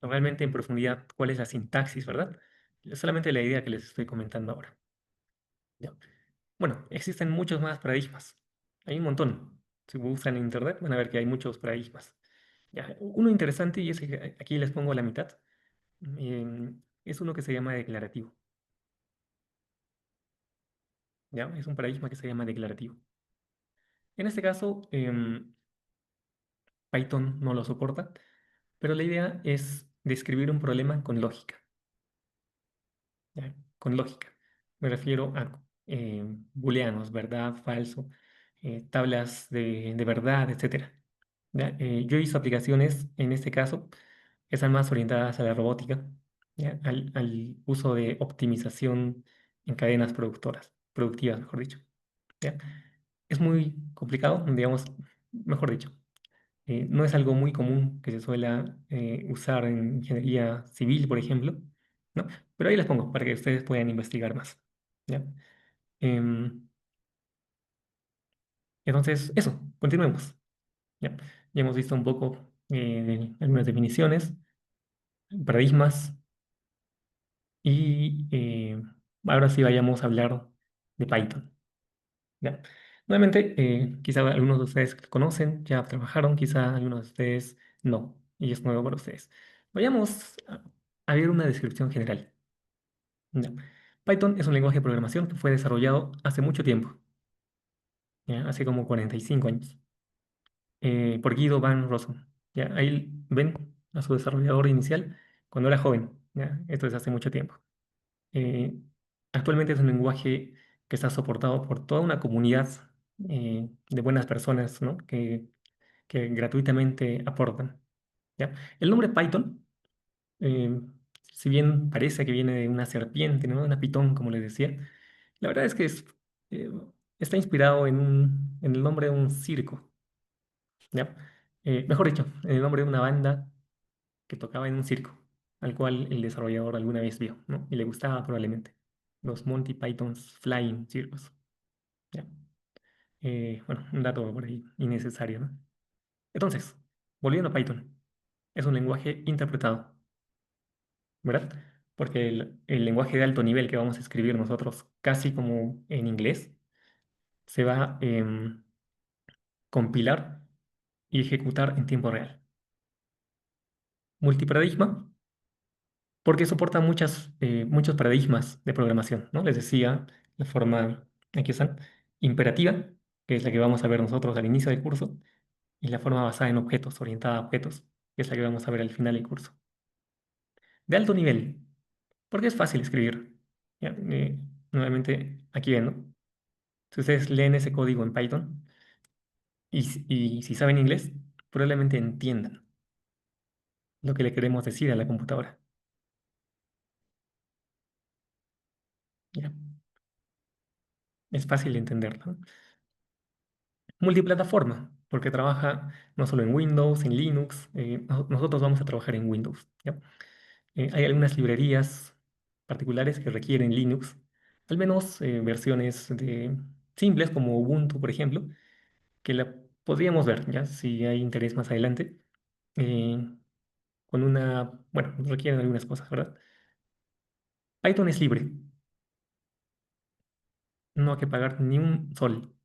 Speaker 1: realmente en profundidad cuál es la sintaxis, ¿verdad? Es solamente la idea que les estoy comentando ahora. ¿Ya? Bueno, existen muchos más paradigmas. Hay un montón. Si buscan en internet van a ver que hay muchos paradigmas. Ya, uno interesante, y es que aquí les pongo la mitad, es uno que se llama declarativo. ¿Ya? Es un paradigma que se llama declarativo. En este caso, Python no lo soporta, pero la idea es describir un problema con lógica. ¿Ya? Con lógica. Me refiero a booleanos, verdad, falso, tablas de verdad, etcétera. ¿Ya? Yo hice aplicaciones, en este caso, que están más orientadas a la robótica, ¿ya? Al uso de optimización en cadenas productivas, mejor dicho. ¿Ya? Es muy complicado, digamos, mejor dicho. No es algo muy común que se suele usar en ingeniería civil, por ejemplo, ¿no? Pero ahí les pongo para que ustedes puedan investigar más, ¿ya? Em, entonces, eso, continuemos, ¿ya? Ya hemos visto un poco de algunas definiciones, paradigmas, y ahora sí vayamos a hablar de Python, ¿ya? Nuevamente, quizá algunos de ustedes conocen, ya trabajaron, quizá algunos de ustedes no, y es nuevo para ustedes. Vayamos a ver una descripción general. ¿Ya? Python es un lenguaje de programación que fue desarrollado hace mucho tiempo, ¿ya? Hace como 45 años, por Guido van Rossum. ¿Ya? Ahí ven a su desarrollador inicial cuando era joven, ¿ya? Esto es hace mucho tiempo. Eh, Actualmente es un lenguaje que está soportado por toda una comunidad de buenas personas, ¿no? Que gratuitamente aportan, ¿ya? El nombre Python, eh, si bien parece que viene de una serpiente, ¿no? Una pitón, como les decía, la verdad es que eh, está inspirado en el nombre de un circo, ¿ya? Mejor dicho, en el nombre de una banda que tocaba en un circo, al cual el desarrollador alguna vez vio, ¿no? Y le gustaba probablemente. Los Monty Python's Flying Circus, ¿ya? Bueno, un dato por ahí innecesario, ¿no? Entonces, volviendo a Python, es un lenguaje interpretado, ¿verdad? Porque el lenguaje de alto nivel que vamos a escribir nosotros, casi como en inglés, se va a compilar y ejecutar en tiempo real. Multiparadigma, porque soporta muchos paradigmas de programación, ¿no? Les decía, la forma, aquí están, imperativa, que es la que vamos a ver nosotros al inicio del curso, y la forma basada en objetos, orientada a objetos, que es la que vamos a ver al final del curso. De alto nivel, porque es fácil escribir. Ya, nuevamente, aquí ven, ¿no? Si ustedes leen ese código en Python y si saben inglés, probablemente entiendan lo que le queremos decir a la computadora. ¿Ya? Es fácil de entenderlo, ¿no? Multiplataforma, porque trabaja no solo en Windows, en Linux, nosotros vamos a trabajar en Windows, ¿ya? Hay algunas librerías, particulares que requieren Linux, al menos versiones simples como Ubuntu, por ejemplo, que la podríamos ver, ya si hay interés más adelante, eh, con bueno, requieren algunas cosas, ¿verdad? Python es libre, no hay que pagar ni un sol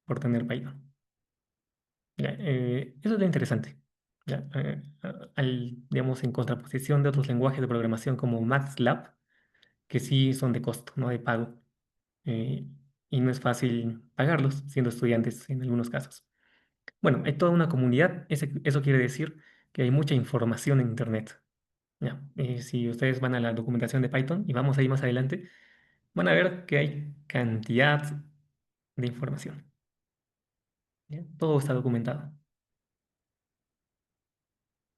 Speaker 1: por tener Python. Ya, eso es lo interesante. Ya, digamos, en contraposición de otros lenguajes de programación como MATLAB, que sí son de costo, no de pago. eh, y no es fácil pagarlos siendo estudiantes en algunos casos. Bueno, hay toda una comunidad, eso quiere decir que hay mucha información en Internet. Ya, si ustedes van a la documentación de Python y vamos ahí más adelante, van a ver que hay cantidad de información. ¿Ya? Todo está documentado.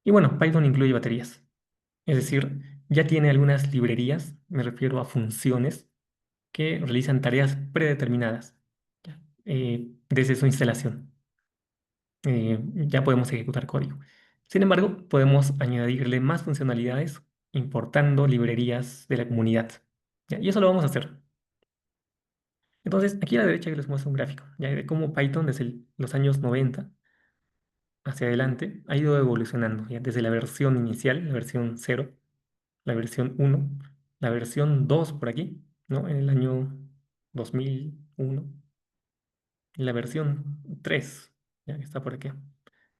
Speaker 1: Y bueno, Python incluye baterías. Es decir, ya tiene algunas librerías, me refiero a funciones, que realizan tareas predeterminadas, ¿ya? Desde su instalación. Ya podemos ejecutar código. Sin embargo, podemos añadirle más funcionalidades importando librerías de la comunidad. ¿Ya? Y eso lo vamos a hacer. Entonces, aquí a la derecha les muestro un gráfico, ¿ya? De cómo Python desde los años 90 hacia adelante ha ido evolucionando, ¿ya? Desde la versión inicial, la versión 0, la versión 1, la versión 2 por aquí, ¿no? En el año 2001, y la versión 3, ya que está por aquí,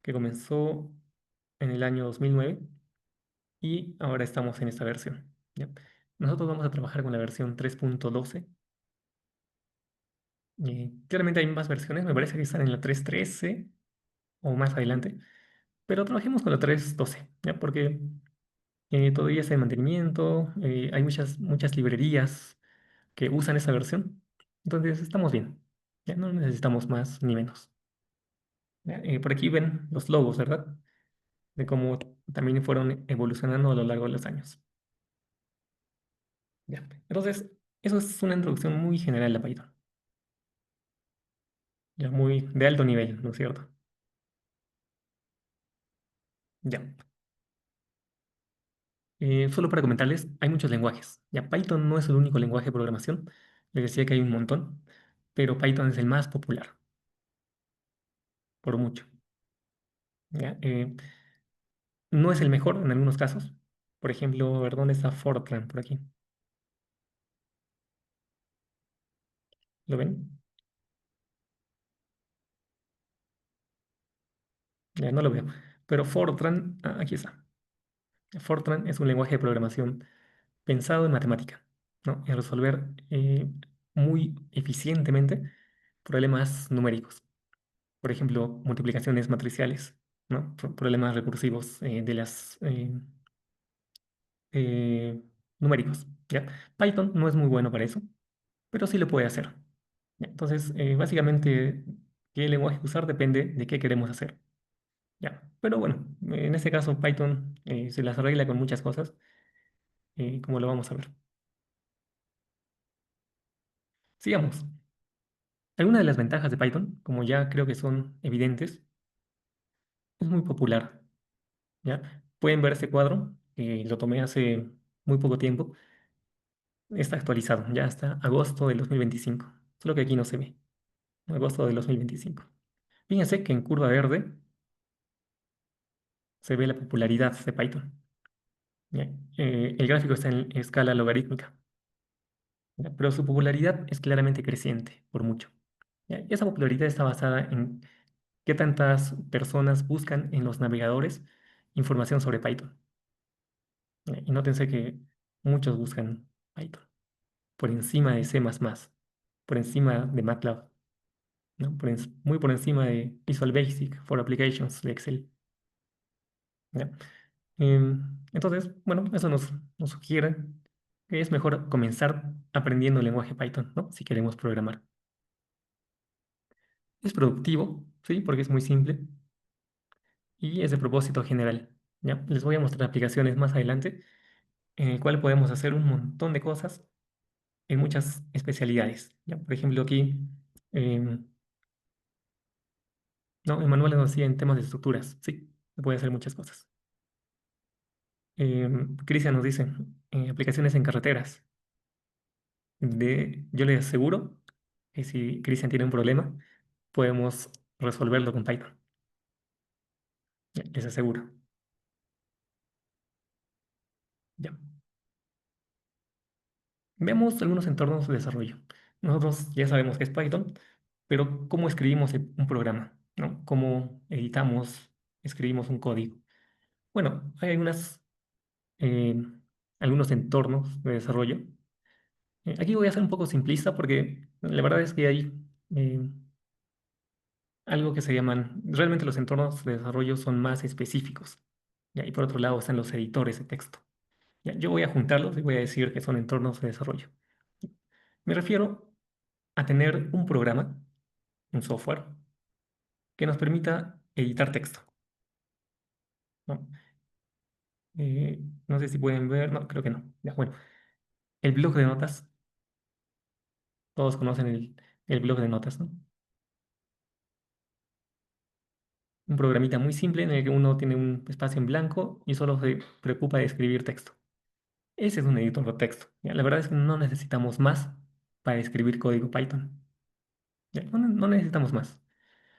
Speaker 1: que comenzó en el año 2009 y ahora estamos en esta versión, ¿ya? Nosotros vamos a trabajar con la versión 3.12 y claramente hay más versiones, me parece que están en la 3.13 o más adelante, pero trabajemos con la 3.12, ¿ya? Porque todavía está en mantenimiento, hay muchas librerías que usan esa versión, entonces estamos bien, ya no necesitamos más ni menos. ¿Ya? Por aquí ven los logos, ¿verdad? De cómo también fueron evolucionando a lo largo de los años. Ya. Entonces, eso es una introducción muy general a Python, ya muy de alto nivel, ¿no es cierto? Ya. Solo para comentarles, hay muchos lenguajes. Ya, Python no es el único lenguaje de programación. Les decía que hay un montón, pero Python es el más popular, por mucho. ¿Ya? No es el mejor en algunos casos. Por ejemplo, a ver, ¿dónde está Fortran? Por aquí. ¿Lo ven? Ya no lo veo. Pero Fortran, aquí está. Fortran es un lenguaje de programación pensado en matemática, ¿no? En resolver muy eficientemente problemas numéricos. Por ejemplo, multiplicaciones matriciales, ¿no? Problemas recursivos de las eh, numéricos, ¿ya? Python no es muy bueno para eso, pero sí lo puede hacer. ¿Ya? Entonces, básicamente, qué lenguaje usar depende de qué queremos hacer. ¿Ya? Pero bueno, en este caso Python se las arregla con muchas cosas, como lo vamos a ver. Sigamos. Algunas de las ventajas de Python, como ya creo que son evidentes, es muy popular, ¿ya? Pueden ver este cuadro, lo tomé hace muy poco tiempo, está actualizado, ya hasta agosto del 2025, solo que aquí no se ve, agosto del 2025. Fíjense que en curva verde se ve la popularidad de Python, ¿ya? El gráfico está en escala logarítmica, ¿ya? Pero su popularidad es claramente creciente, por mucho, ¿ya? Y esa popularidad está basada en qué tantas personas buscan en los navegadores información sobre Python. Y nótense que muchos buscan Python por encima de C++, por encima de MATLAB, ¿no? Muy por encima de Visual Basic for Applications de Excel, ¿ya? Entonces, bueno, eso nos sugiere que es mejor comenzar aprendiendo el lenguaje Python, ¿no? Si queremos programar. Es productivo, ¿sí? Porque es muy simple y es de propósito general, ¿ya? Les voy a mostrar aplicaciones más adelante en el cual podemos hacer un montón de cosas en muchas especialidades. ¿Ya? Por ejemplo, aquí, no, en manuales nos decía en temas de estructuras, sí, se puede hacer muchas cosas. Cristian nos dice, aplicaciones en carreteras. Yo le aseguro que si Cristian tiene un problema, podemos resolverlo con Python. Ya, les aseguro. Ya. Veamos algunos entornos de desarrollo. Nosotros ya sabemos que es Python, pero ¿cómo escribimos un programa? ¿No? ¿Cómo editamos, escribimos un código? Bueno, hay eh, algunos entornos de desarrollo. Aquí voy a ser un poco simplista porque la verdad es que hay eh, algo que se llaman, realmente los entornos de desarrollo son más específicos. ¿Ya? Y por otro lado están los editores de texto. ¿Ya? Yo voy a juntarlos y voy a decir que son entornos de desarrollo. Me refiero a tener un programa, un software, que nos permita editar texto, ¿no? No sé si pueden ver, no, creo que no. Ya, bueno, el blog de notas, todos conocen el blog de notas, ¿no? Un programita muy simple en el que uno tiene un espacio en blanco y solo se preocupa de escribir texto. Ese es un editor de texto. ¿Ya? La verdad es que no necesitamos más para escribir código Python. ¿Ya? No necesitamos más.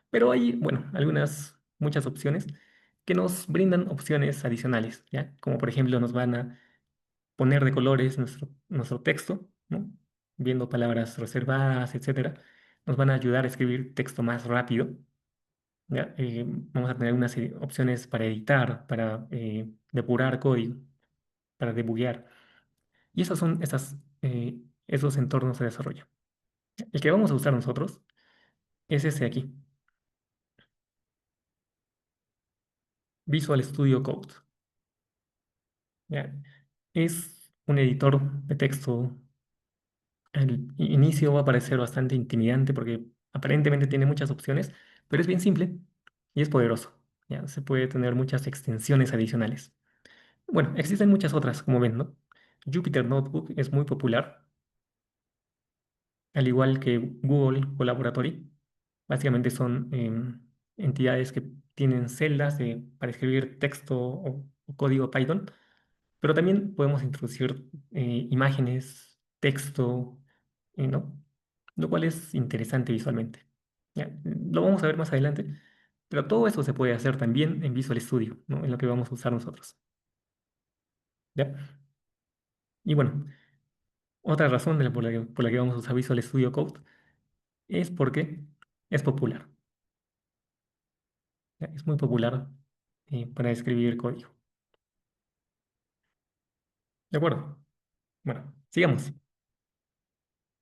Speaker 1: Pero hay, bueno, muchas opciones que nos brindan opciones adicionales, ¿ya? Como por ejemplo nos van a poner de colores nuestro texto, ¿no? Viendo palabras reservadas, etcétera. Nos van a ayudar a escribir texto más rápido, ¿ya? Vamos a tener unas opciones para editar, para depurar código, para debuguear. Y esos entornos de desarrollo. El que vamos a usar nosotros es ese aquí, Visual Studio Code. ¿Ya? Es un editor de texto. Al inicio va a parecer bastante intimidante porque aparentemente tiene muchas opciones, pero es bien simple y es poderoso. ¿Ya? Se puede tener muchas extensiones adicionales. Bueno, existen muchas otras, como ven, ¿no? Jupyter Notebook es muy popular, al igual que Google Colaboratory. Básicamente son entidades que tienen celdas para escribir texto o código Python, pero también podemos introducir imágenes, texto, ¿no? Lo cual es interesante visualmente. Ya, lo vamos a ver más adelante, pero todo eso se puede hacer también en Visual Studio, ¿no? En lo que vamos a usar nosotros. ¿Ya? Y bueno, otra razón por la que vamos a usar Visual Studio Code es porque es popular. ¿Ya? Es muy popular para escribir código. ¿De acuerdo? Bueno, sigamos.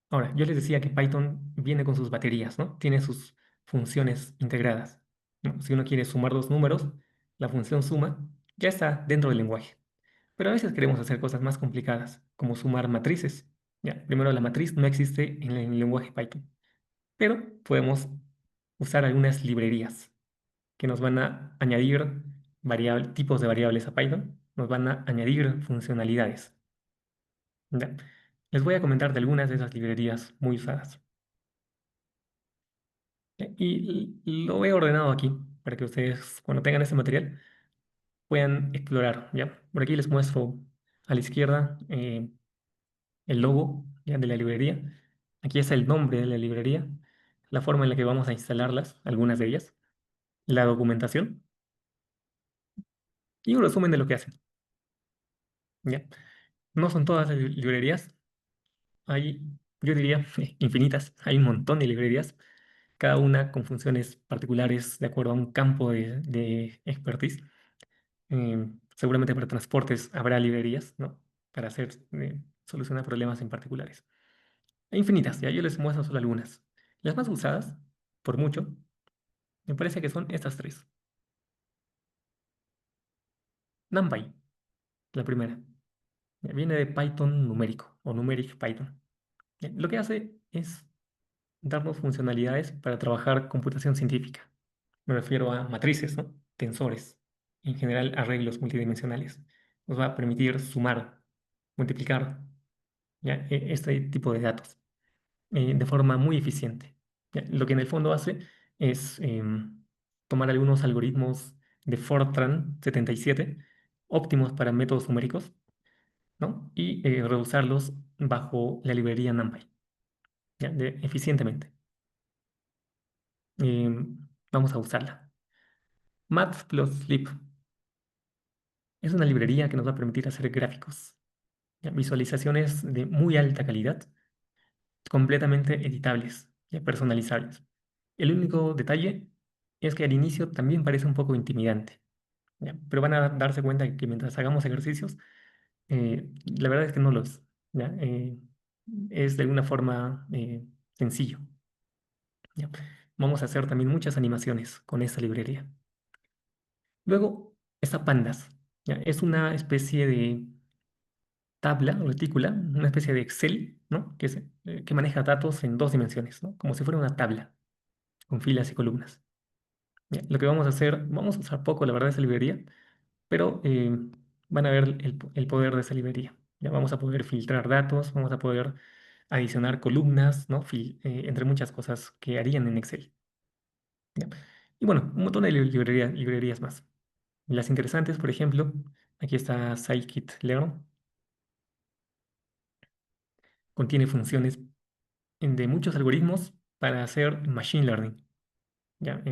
Speaker 1: Ahora, yo les decía que Python viene con sus baterías, ¿no? Tiene sus funciones integradas, ¿no? Si uno quiere sumar dos números, la función suma ya está dentro del lenguaje. Pero a veces queremos hacer cosas más complicadas, como sumar matrices. Ya, primero, la matriz no existe en el lenguaje Python, pero podemos usar algunas librerías que nos van a añadir tipos de variables a Python, nos van a añadir funcionalidades. ¿Ya? Les voy a comentar de algunas de esas librerías muy usadas. Y lo he ordenado aquí para que ustedes, cuando tengan este material, puedan explorar, ¿ya? Por aquí les muestro a la izquierda el logo, ¿ya? De la librería. Aquí está el nombre de la librería, la forma en la que vamos a instalarlas, algunas de ellas, la documentación y un resumen de lo que hacen, ¿ya? No son todas las librerías, hay, yo diría, infinitas, hay un montón de librerías, cada una con funciones particulares de acuerdo a un campo de expertise. Seguramente para transportes habrá librerías, ¿no? Para solucionar problemas en particulares. Hay infinitas, ya yo les muestro solo algunas. Las más usadas, por mucho, me parece que son estas tres. NumPy, la primera. Viene de Python numérico o Numeric Python. Lo que hace es darnos funcionalidades para trabajar computación científica. Me refiero a matrices, ¿no? Tensores, en general arreglos multidimensionales. Nos va a permitir sumar, multiplicar, ¿ya? Este tipo de datos de forma muy eficiente. ¿Ya? Lo que en el fondo hace es tomar algunos algoritmos de Fortran 77 óptimos para métodos numéricos, ¿no? Y reusarlos bajo la librería NumPy, ¿ya? Eficientemente. Vamos a usarla. Matplotlib es una librería que nos va a permitir hacer gráficos, ¿ya? Visualizaciones de muy alta calidad, completamente editables, y personalizables. El único detalle es que al inicio también parece un poco intimidante, ¿ya? Pero van a darse cuenta que mientras hagamos ejercicios, la verdad es que no lo es, ¿ya? Es de alguna forma sencillo, ¿ya? Vamos a hacer también muchas animaciones con esta librería. Luego está Pandas, ¿ya? Es una especie de tabla o retícula, una especie de Excel, ¿no? Que maneja datos en dos dimensiones, ¿no? Como si fuera una tabla con filas y columnas. ¿Ya? Lo que vamos a hacer, vamos a usar poco, la verdad, esa librería, pero van a ver el poder de esa librería. Ya vamos a poder filtrar datos, vamos a poder adicionar columnas, ¿no? Entre muchas cosas que harían en Excel. ¿Ya? Y bueno, un montón de librerías más. Las interesantes, por ejemplo, aquí está scikit-learn, contiene funciones de muchos algoritmos para hacer machine learning, ¿ya?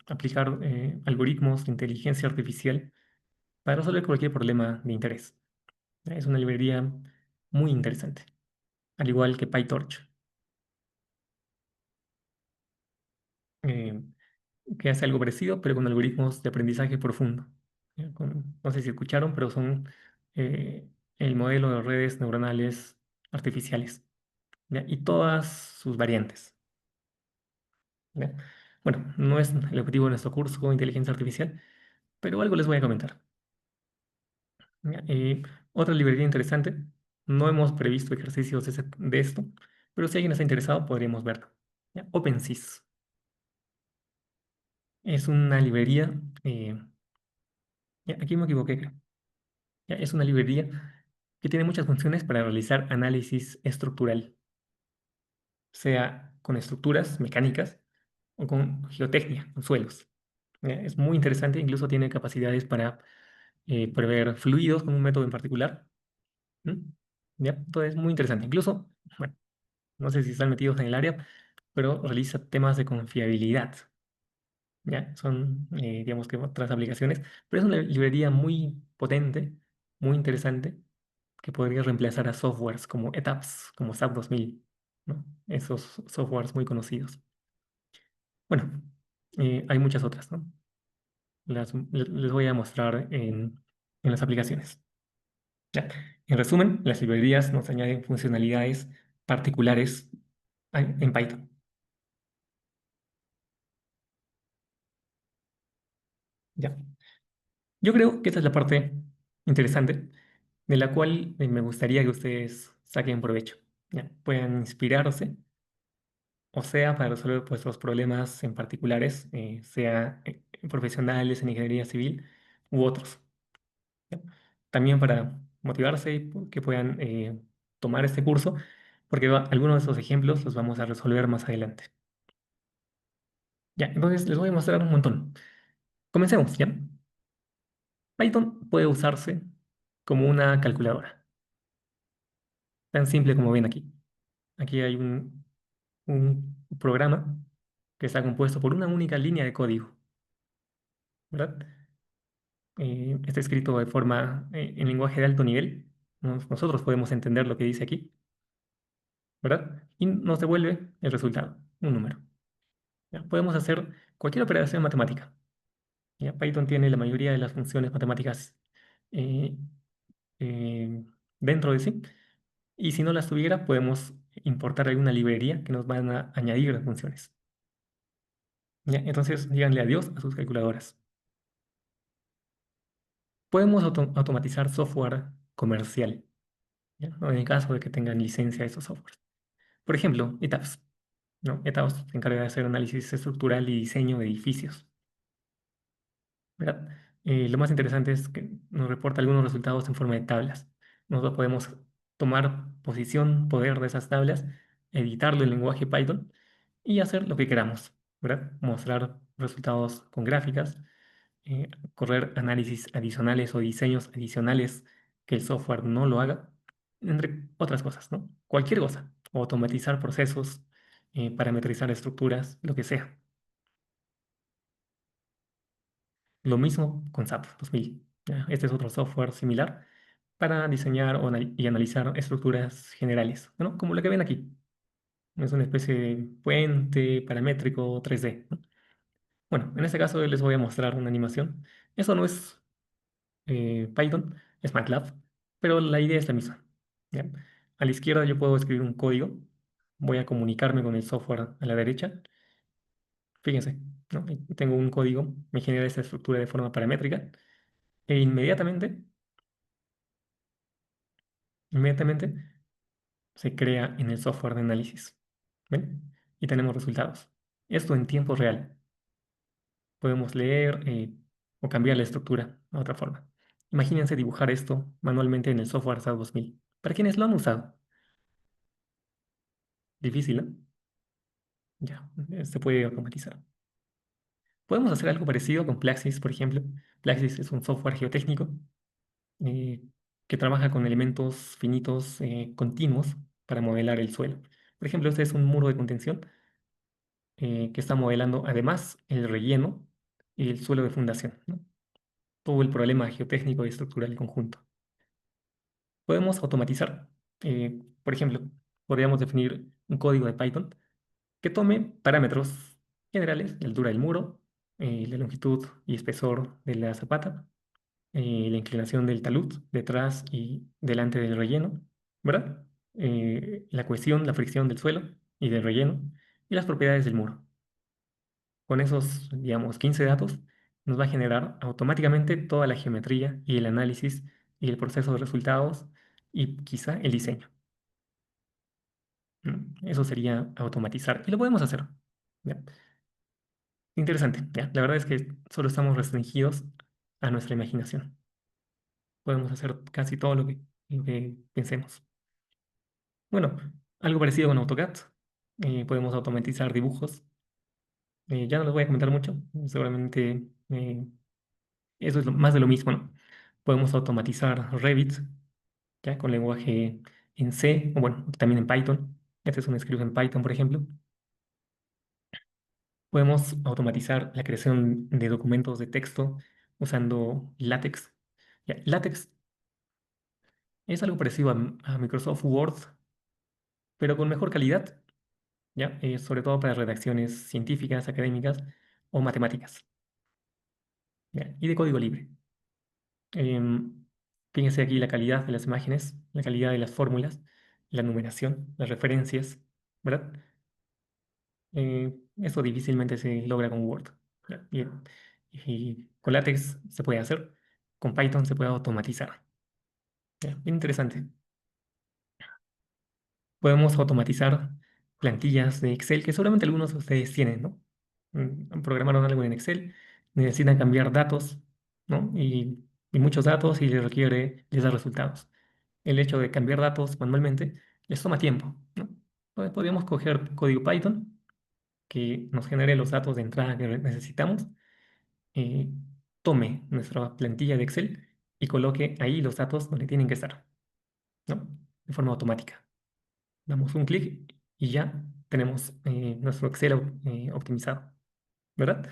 Speaker 1: Aplicar algoritmos de inteligencia artificial para resolver cualquier problema de interés. Es una librería muy interesante, al igual que PyTorch, eh, que hace algo parecido, pero con algoritmos de aprendizaje profundo. No sé si escucharon, pero son eh, el modelo de redes neuronales artificiales, ¿ya? Y todas sus variantes, ¿ya? Bueno, no es el objetivo de nuestro curso inteligencia artificial, pero algo les voy a comentar, ¿ya? Otra librería interesante, no hemos previsto ejercicios de esto, pero si alguien está interesado, podríamos verlo, ¿ya? OpenSys es una librería, ya, aquí me equivoqué, creo. Ya, es una librería que tiene muchas funciones para realizar análisis estructural, sea con estructuras mecánicas o con geotecnia, con suelos. Ya, es muy interesante, incluso tiene capacidades para prever fluidos con un método en particular. ¿M? Ya, entonces es muy interesante. Incluso, bueno, no sé si están metidos en el área, pero realiza temas de confiabilidad. Ya, son, digamos que otras aplicaciones, pero es una librería muy potente, muy interesante, que podría reemplazar a softwares como ETAPS, como SAP 2000, ¿no? Esos softwares muy conocidos. Bueno, hay muchas otras, ¿no? Les voy a mostrar en las aplicaciones. Ya. En resumen, las librerías nos añaden funcionalidades particulares en Python. Ya. Yo creo que esta es la parte interesante de la cual me gustaría que ustedes saquen provecho. Ya. Puedan inspirarse, o sea, para resolver pues, los problemas en particulares, sea profesionales en ingeniería civil u otros. ¿Ya? También para motivarse y que puedan tomar este curso, porque algunos de esos ejemplos los vamos a resolver más adelante. Ya, entonces les voy a mostrar un montón. Comencemos, ¿ya? Python puede usarse como una calculadora, tan simple como ven aquí. Aquí hay un programa que está compuesto por una única línea de código, ¿verdad? Está escrito de forma en lenguaje de alto nivel. Nosotros podemos entender lo que dice aquí, ¿verdad? Y nos devuelve el resultado, un número. ¿Ya? Podemos hacer cualquier operación matemática. ¿Ya? Python tiene la mayoría de las funciones matemáticas eh, eh, dentro de sí. Y si no las tuviera, podemos importar alguna librería que nos van a añadir las funciones. ¿Ya? Entonces, díganle adiós a sus calculadoras. Podemos automatizar software comercial, ¿ya? ¿No? En el caso de que tengan licencia de esos softwares. Por ejemplo, ETAPS, ¿no? ETAPS se encarga de hacer análisis estructural y diseño de edificios, ¿verdad? Lo más interesante es que nos reporta algunos resultados en forma de tablas. Nosotros podemos tomar posición, poder de esas tablas, editarlo en lenguaje Python y hacer lo que queramos, ¿verdad? Mostrar resultados con gráficas, correr análisis adicionales o diseños adicionales que el software no lo haga, entre otras cosas, ¿no? Cualquier cosa, automatizar procesos, parametrizar estructuras, lo que sea. Lo mismo con SAP 2000. ¿Ya? Este es otro software similar para diseñar y analizar estructuras generales, ¿no? Como lo que ven aquí. Es una especie de puente paramétrico 3D, ¿no? Bueno, en este caso les voy a mostrar una animación. Eso no es Python, es MATLAB, pero la idea es la misma. ¿Ya? A la izquierda yo puedo escribir un código, voy a comunicarme con el software a la derecha. Fíjense, ¿no? Y tengo un código, me genera esta estructura de forma paramétrica e inmediatamente se crea en el software de análisis. ¿Ven? Y tenemos resultados. Esto en tiempo real. Podemos leer o cambiar la estructura a otra forma. Imagínense dibujar esto manualmente en el software SAP 2000. Para quienes lo han usado, difícil, ¿no? Ya, se puede automatizar. Podemos hacer algo parecido con Plaxis, por ejemplo. Plaxis es un software geotécnico eh, que trabaja con elementos finitos continuos para modelar el suelo. Por ejemplo, este es un muro de contención que está modelando además el relleno y el suelo de fundación, ¿no? Todo el problema geotécnico y estructural conjunto. Podemos automatizar. Por ejemplo, podríamos definir un código de Python que tome parámetros generales, la altura del muro, la longitud y espesor de la zapata, la inclinación del talud detrás y delante del relleno, ¿verdad? La cohesión, la fricción del suelo y del relleno y las propiedades del muro. Con esos, digamos, 15 datos, nos va a generar automáticamente toda la geometría y el análisis y el proceso de resultados y quizá el diseño. Eso sería automatizar. Y lo podemos hacer. ¿Ya? Interesante. ¿Ya? La verdad es que solo estamos restringidos a nuestra imaginación. Podemos hacer casi todo lo que pensemos. Bueno, algo parecido con AutoCAD. Podemos automatizar dibujos. Ya no les voy a comentar mucho. Seguramente eso es más de lo mismo, ¿no? Podemos automatizar Revit, ¿ya? Con lenguaje en C, o bueno, también en Python. Este es un script en Python, por ejemplo. Podemos automatizar la creación de documentos de texto usando LaTeX. Ya, LaTeX es algo parecido a Microsoft Word, pero con mejor calidad, ¿ya? Sobre todo para redacciones científicas, académicas o matemáticas, ¿ya? Y de código libre. Em, Fíjense aquí la calidad de las imágenes, la calidad de las fórmulas, la numeración, las referencias, ¿verdad? Eso difícilmente se logra con Word. ¿Ya? Y con LaTeX se puede hacer, con Python se puede automatizar. ¿Ya? Bien interesante. Podemos automatizar plantillas de Excel que seguramente algunos de ustedes tienen, ¿no? Programaron algo en Excel, necesitan cambiar datos, ¿no? Y muchos datos y les da resultados. El hecho de cambiar datos manualmente les toma tiempo, ¿no? Podríamos coger código Python que nos genere los datos de entrada que necesitamos, eh, tome nuestra plantilla de Excel y coloque ahí los datos donde tienen que estar, ¿no? De forma automática. Damos un clic y ya tenemos nuestro Excel optimizado, ¿verdad?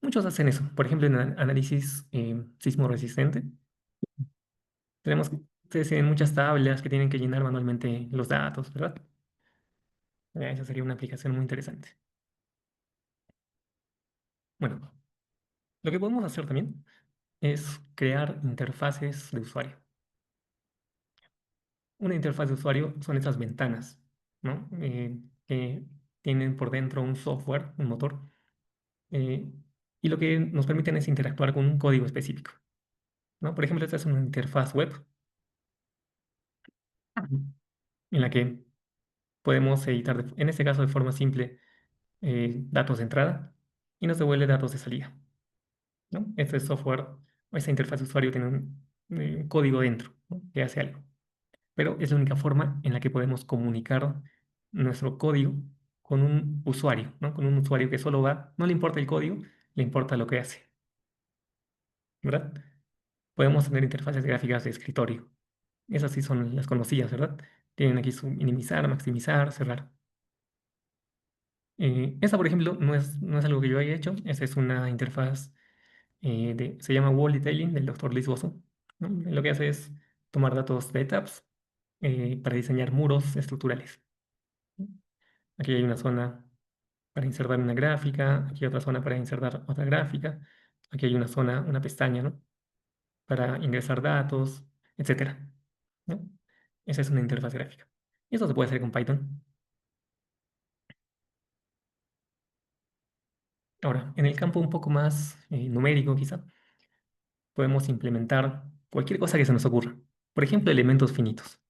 Speaker 1: Muchos hacen eso. Por ejemplo, en análisis sismo resistente, tenemos que, ustedes tienen muchas tablas que tienen que llenar manualmente los datos, ¿verdad? Esa sería una aplicación muy interesante. Bueno, lo que podemos hacer también es crear interfaces de usuario. Una interfaz de usuario son esas ventanas, ¿no? Que tienen por dentro un software, un motor, eh, y lo que nos permiten es interactuar con un código específico, ¿no? Por ejemplo, esta es una interfaz web en la que podemos editar, en este caso de forma simple, datos de entrada y nos devuelve datos de salida, ¿no? Este software, o esta interfaz de usuario tiene un código dentro, ¿no? Que hace algo. Pero es la única forma en la que podemos comunicar nuestro código con un usuario, ¿no? Con un usuario que solo va, no le importa el código, le importa lo que hace. ¿verdad? Podemos tener interfaces gráficas de escritorio. Esas sí son las conocidas, ¿verdad? Tienen aquí su minimizar, maximizar, cerrar. Esa, por ejemplo, no es algo que yo haya hecho. Esa es una interfaz se llama Wall Detailing del doctor Luis Bozo, ¿no? Lo que hace es tomar datos de tabs para diseñar muros estructurales. Aquí hay una zona para insertar una gráfica, aquí hay otra zona para insertar otra gráfica, aquí hay una zona, una pestaña, ¿no? Para ingresar datos, etcétera, ¿no? Esa es una interfaz gráfica. Y eso se puede hacer con Python. Ahora, en el campo un poco más numérico, quizá, podemos implementar cualquier cosa que se nos ocurra. Por ejemplo, elementos finitos.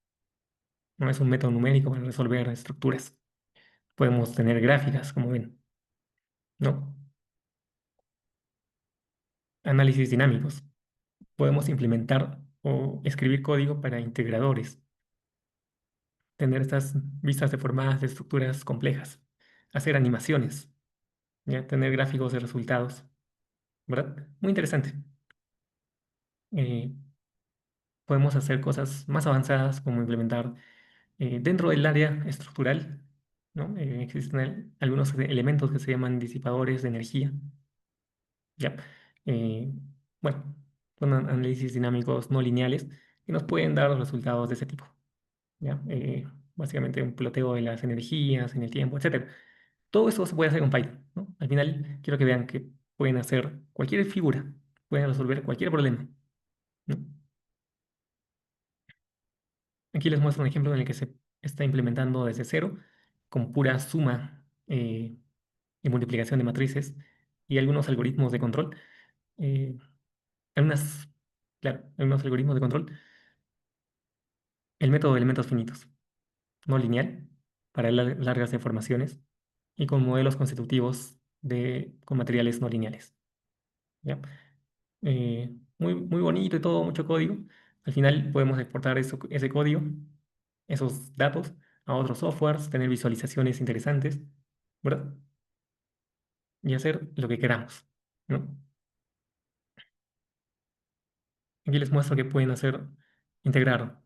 Speaker 1: No es un método numérico para resolver estructuras. Podemos tener gráficas, como ven, ¿no? Análisis dinámicos. Podemos implementar o escribir código para integradores, tener estas vistas deformadas de estructuras complejas, hacer animaciones, ya tener gráficos de resultados, ¿verdad? Muy interesante. Eh, Podemos hacer cosas más avanzadas como implementar dentro del área estructural, ¿no? Existen algunos elementos que se llaman disipadores de energía, ¿ya? Eh, bueno, son análisis dinámicos no lineales que nos pueden dar resultados de ese tipo, ¿ya? Básicamente un ploteo de las energías en el tiempo, etcétera. Todo eso se puede hacer con Python, ¿no? Al final, quiero que vean que pueden hacer cualquier figura, pueden resolver cualquier problema, ¿no? Aquí les muestro un ejemplo en el que se está implementando desde cero, con pura suma y multiplicación de matrices y algunos algoritmos de control. Eh, algunas, claro, algunos algoritmos de control. El método de elementos finitos, no lineal, para largas deformaciones y con modelos constitutivos con materiales no lineales. ¿Ya? Muy, muy bonito y todo, mucho código. Al final podemos exportar ese código, esos datos, a otros softwares, tener visualizaciones interesantes, ¿verdad? Y hacer lo que queramos, ¿no? Aquí les muestro que pueden hacer, integrar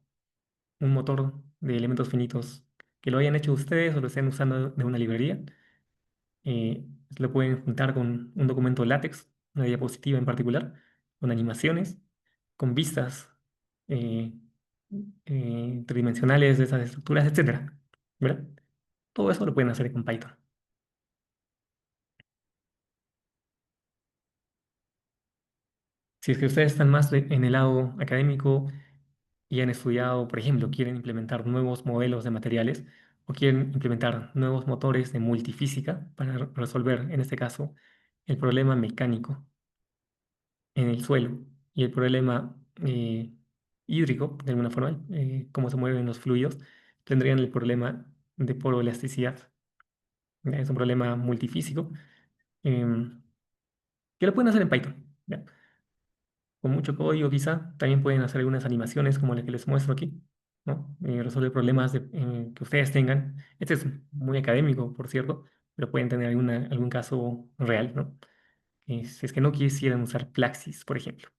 Speaker 1: un motor de elementos finitos que lo hayan hecho ustedes o lo estén usando de una librería. eh, lo pueden juntar con un documento LaTeX, una diapositiva en particular, con animaciones, con vistas eh, tridimensionales de esas estructuras, etcétera, ¿verdad? Todo eso lo pueden hacer con Python. Si es que ustedes están más en el lado académico y han estudiado, por ejemplo, quieren implementar nuevos modelos de materiales o quieren implementar nuevos motores de multifísica para resolver, en este caso, el problema mecánico en el suelo y el problema hídrico, de alguna forma, cómo se mueven los fluidos, tendrían el problema de poroelasticidad. ¿Ya? Es un problema multifísico em, que lo pueden hacer en Python. ¿Ya? Con mucho código quizá, también pueden hacer algunas animaciones como la que les muestro aquí, ¿no? Resolver problemas que ustedes tengan. Este es muy académico, por cierto, pero pueden tener algún caso real, ¿no? Si es que no quisieran usar Plaxis, por ejemplo.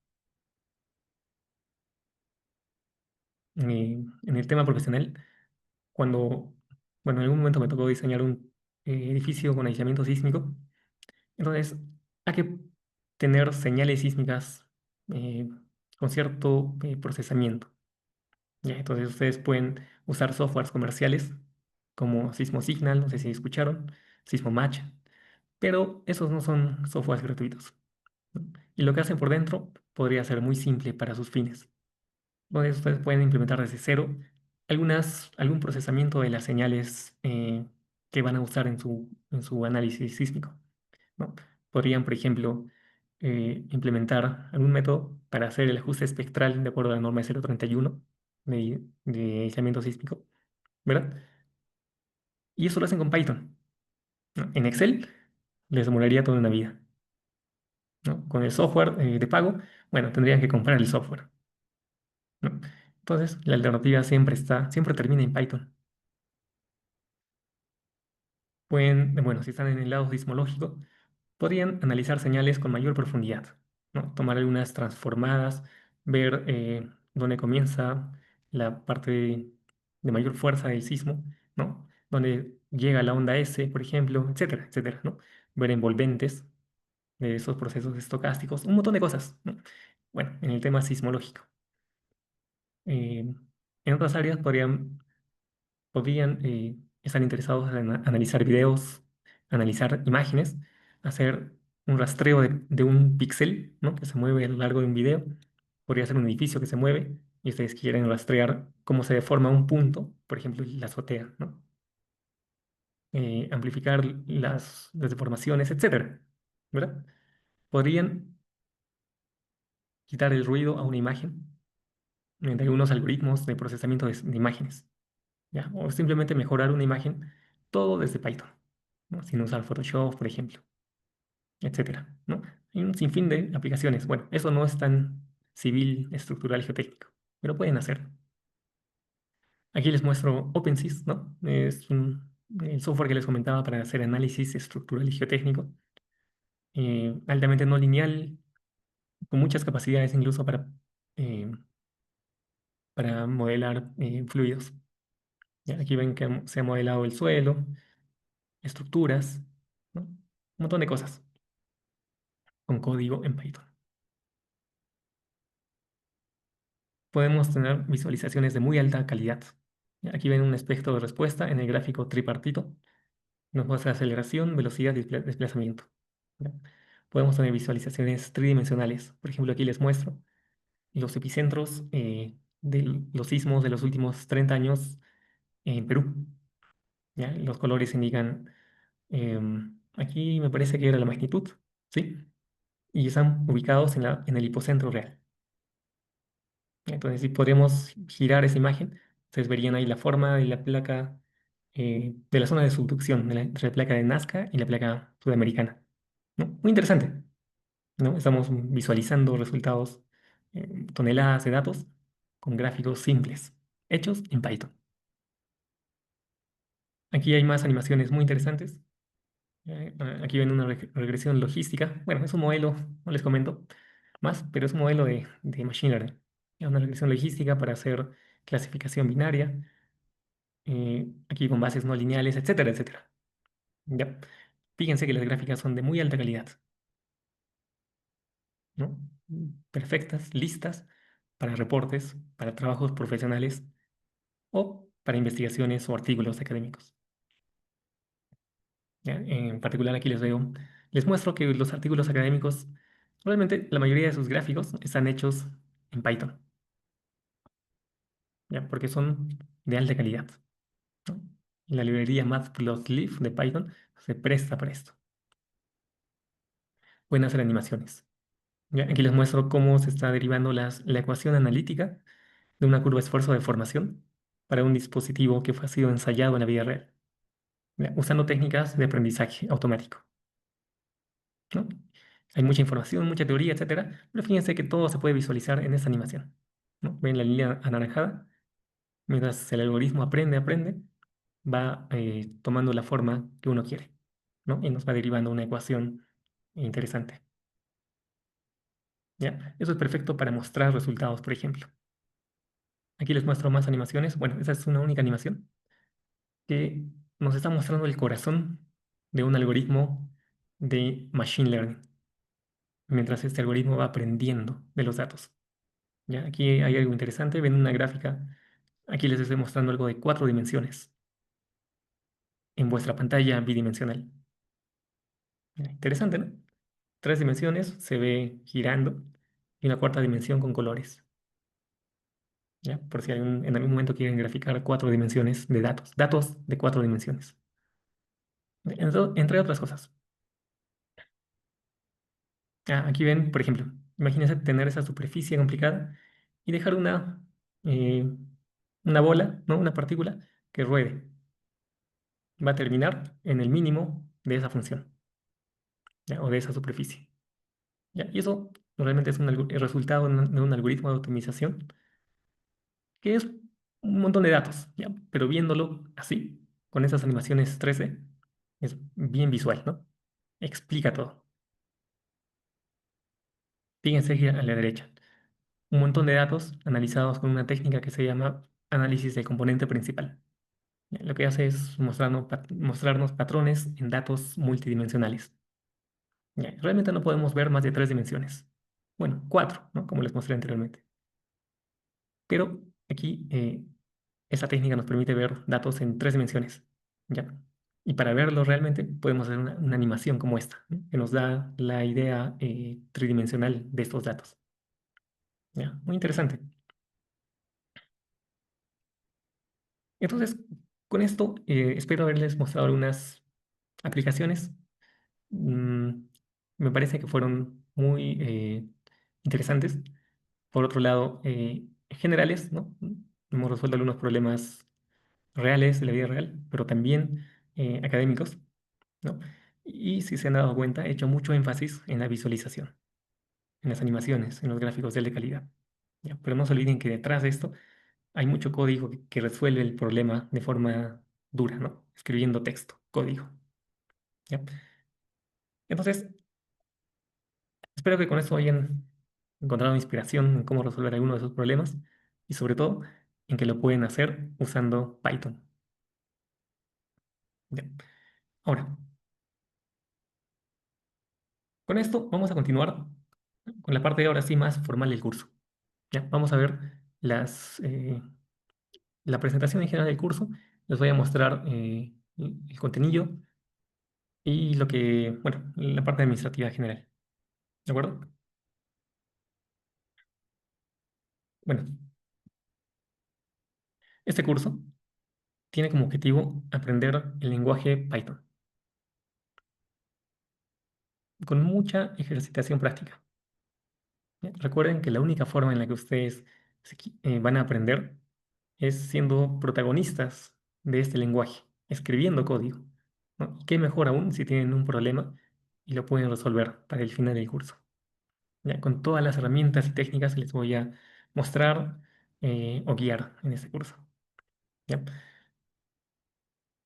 Speaker 1: En el tema profesional, cuando, bueno, en algún momento me tocó diseñar un edificio con aislamiento sísmico, entonces hay que tener señales sísmicas eh, con cierto procesamiento. ¿Ya? Entonces ustedes pueden usar softwares comerciales como Sismo Signal, no sé si escucharon, Sismo Match, pero esos no son softwares gratuitos, ¿no? Y lo que hacen por dentro podría ser muy simple para sus fines. Entonces ustedes pueden implementar desde cero algún procesamiento de las señales que van a usar en su análisis sísmico, ¿no? Podrían, por ejemplo, implementar algún método para hacer el ajuste espectral de acuerdo a la norma 031 de aislamiento sísmico, ¿verdad? Y eso lo hacen con Python, ¿no? En Excel les demoraría toda una vida, ¿no? Con el software de pago, bueno, tendrían que comprar el software, ¿no? Entonces, la alternativa siempre termina en Python. Bueno, si están en el lado sismológico, podrían analizar señales con mayor profundidad. ¿no? Tomar algunas transformadas, ver dónde comienza la parte de mayor fuerza del sismo, ¿no? Dónde llega la onda S, por ejemplo, etcétera, etcétera, ¿no? Ver envolventes de esos procesos estocásticos, un montón de cosas, ¿no? Bueno, en el tema sismológico. En otras áreas podrían estar interesados en analizar videos, analizar imágenes, hacer un rastreo de un píxel, ¿no? Que se mueve a lo largo de un video. Podría ser un edificio que se mueve y ustedes quieren rastrear cómo se deforma un punto, por ejemplo, la azotea, ¿no? Amplificar las deformaciones, etcétera, ¿verdad? Podrían quitar el ruido a una imagen mediante algunos algoritmos de procesamiento de imágenes, ¿ya? O simplemente mejorar una imagen, todo desde Python, ¿no? Sin usar Photoshop, por ejemplo, etcétera, ¿no? Hay un sinfín de aplicaciones. Bueno, eso no es tan civil, estructural, geotécnico, pero pueden hacerlo. Aquí les muestro OpenSys, ¿no? El software que les comentaba para hacer análisis estructural y geotécnico, altamente no lineal, con muchas capacidades incluso eh, para modelar fluidos. ¿Ya? Aquí ven que se ha modelado el suelo, estructuras, ¿no? Un montón de cosas con código en Python. Podemos tener visualizaciones de muy alta calidad. ¿Ya? Aquí ven un espectro de respuesta en el gráfico tripartito. Nos muestra aceleración, velocidad y desplazamiento. ¿Ya? Podemos tener visualizaciones tridimensionales. Por ejemplo, aquí les muestro los epicentros de los sismos de los últimos 30 años en Perú. ¿Ya? Los colores indican, aquí me parece que era la magnitud, ¿sí? Y están ubicados en el hipocentro real. Entonces, si podríamos girar esa imagen, ustedes verían ahí la forma de la placa, de la zona de subducción entre la placa de Nazca y la placa sudamericana, ¿no? Muy interesante, ¿no? Estamos visualizando resultados, toneladas de datos con gráficos simples, hechos en Python. Aquí hay más animaciones muy interesantes. Aquí ven una regresión logística. Bueno, es un modelo, no les comento más, pero es un modelo de Machine Learning. Es una regresión logística para hacer clasificación binaria, aquí con bases no lineales, etcétera, etcétera. Ya. Fíjense que las gráficas son de muy alta calidad, ¿no? Perfectas, listas para reportes, para trabajos profesionales o para investigaciones o artículos académicos. ¿Ya? En particular aquí les muestro que los artículos académicos, realmente la mayoría de sus gráficos están hechos en Python, ¿ya? Porque son de alta calidad, ¿no? La librería Matplotlib de Python se presta para esto. Pueden hacer animaciones. ¿Ya? Aquí les muestro cómo se está derivando la ecuación analítica de una curva esfuerzo-deformación para un dispositivo que ha sido ensayado en la vida real, ¿ya? Usando técnicas de aprendizaje automático, ¿no? Hay mucha información, mucha teoría, etcétera, pero fíjense que todo se puede visualizar en esta animación, ¿no? Ven la línea anaranjada, mientras el algoritmo aprende, va tomando la forma que uno quiere, ¿no? Y nos va derivando una ecuación interesante, ¿ya? Eso es perfecto para mostrar resultados, por ejemplo. Aquí les muestro más animaciones. Bueno, esa es una única animación que nos está mostrando el corazón de un algoritmo de Machine Learning, mientras este algoritmo va aprendiendo de los datos. ¿Ya? Aquí hay algo interesante, ven una gráfica, aquí les estoy mostrando algo de 4 dimensiones en vuestra pantalla bidimensional. ¿Ya? Interesante, ¿no? 3 dimensiones se ve girando y una cuarta dimensión con colores. ¿Ya? Por si en algún momento quieren graficar 4 dimensiones de datos, datos de 4 dimensiones. Entre otras cosas. Aquí ven, por ejemplo, imagínense tener esa superficie complicada y dejar eh, una bola, ¿no? Una partícula que ruede. Va a terminar en el mínimo de esa función, ¿ya? O de esa superficie. ¿Ya? Y eso realmente es el resultado de un algoritmo de optimización que es un montón de datos, ¿ya? Pero viéndolo así, con esas animaciones 3D, es bien visual, ¿no? Explica todo. Fíjense aquí a la derecha. Un montón de datos analizados con una técnica que se llama análisis del componente principal. Ya, lo que hace es mostrarnos patrones en datos multidimensionales. Ya, realmente no podemos ver más de tres dimensiones. Bueno, cuatro, ¿no? Como les mostré anteriormente. Pero aquí esa técnica nos permite ver datos en tres dimensiones. ¿Ya? Y para verlo realmente podemos hacer una animación como esta, ¿no? Que nos da la idea tridimensional de estos datos. ¿Ya? Muy interesante. Entonces, con esto espero haberles mostrado algunas aplicaciones. Mm, Me parece que fueron muy interesantes. Por otro lado, generales, ¿no? Hemos resuelto algunos problemas reales de la vida real, pero también académicos, ¿no? Y si se han dado cuenta, he hecho mucho énfasis en la visualización, en las animaciones, en los gráficos de calidad. ¿Ya? Pero no se olviden que detrás de esto hay mucho código que resuelve el problema de forma dura, ¿no? Escribiendo texto, código. ¿Ya? Entonces, espero que con esto hayan encontrado inspiración en cómo resolver alguno de esos problemas y sobre todo en que lo pueden hacer usando Python. ¿Ya? Ahora, con esto vamos a continuar con la parte ahora sí más formal del curso. ¿Ya? Vamos a ver la presentación en general del curso. Les voy a mostrar el contenido y bueno, la parte administrativa general. ¿De acuerdo? Bueno, este curso tiene como objetivo aprender el lenguaje Python con mucha ejercitación práctica. ¿Ya? Recuerden que la única forma en la que ustedes van a aprender es siendo protagonistas de este lenguaje, escribiendo código, ¿no? Y qué mejor aún si tienen un problema y lo pueden resolver para el final del curso. Ya, con todas las herramientas y técnicas que les voy a mostrar o guiar en este curso. ¿Ya?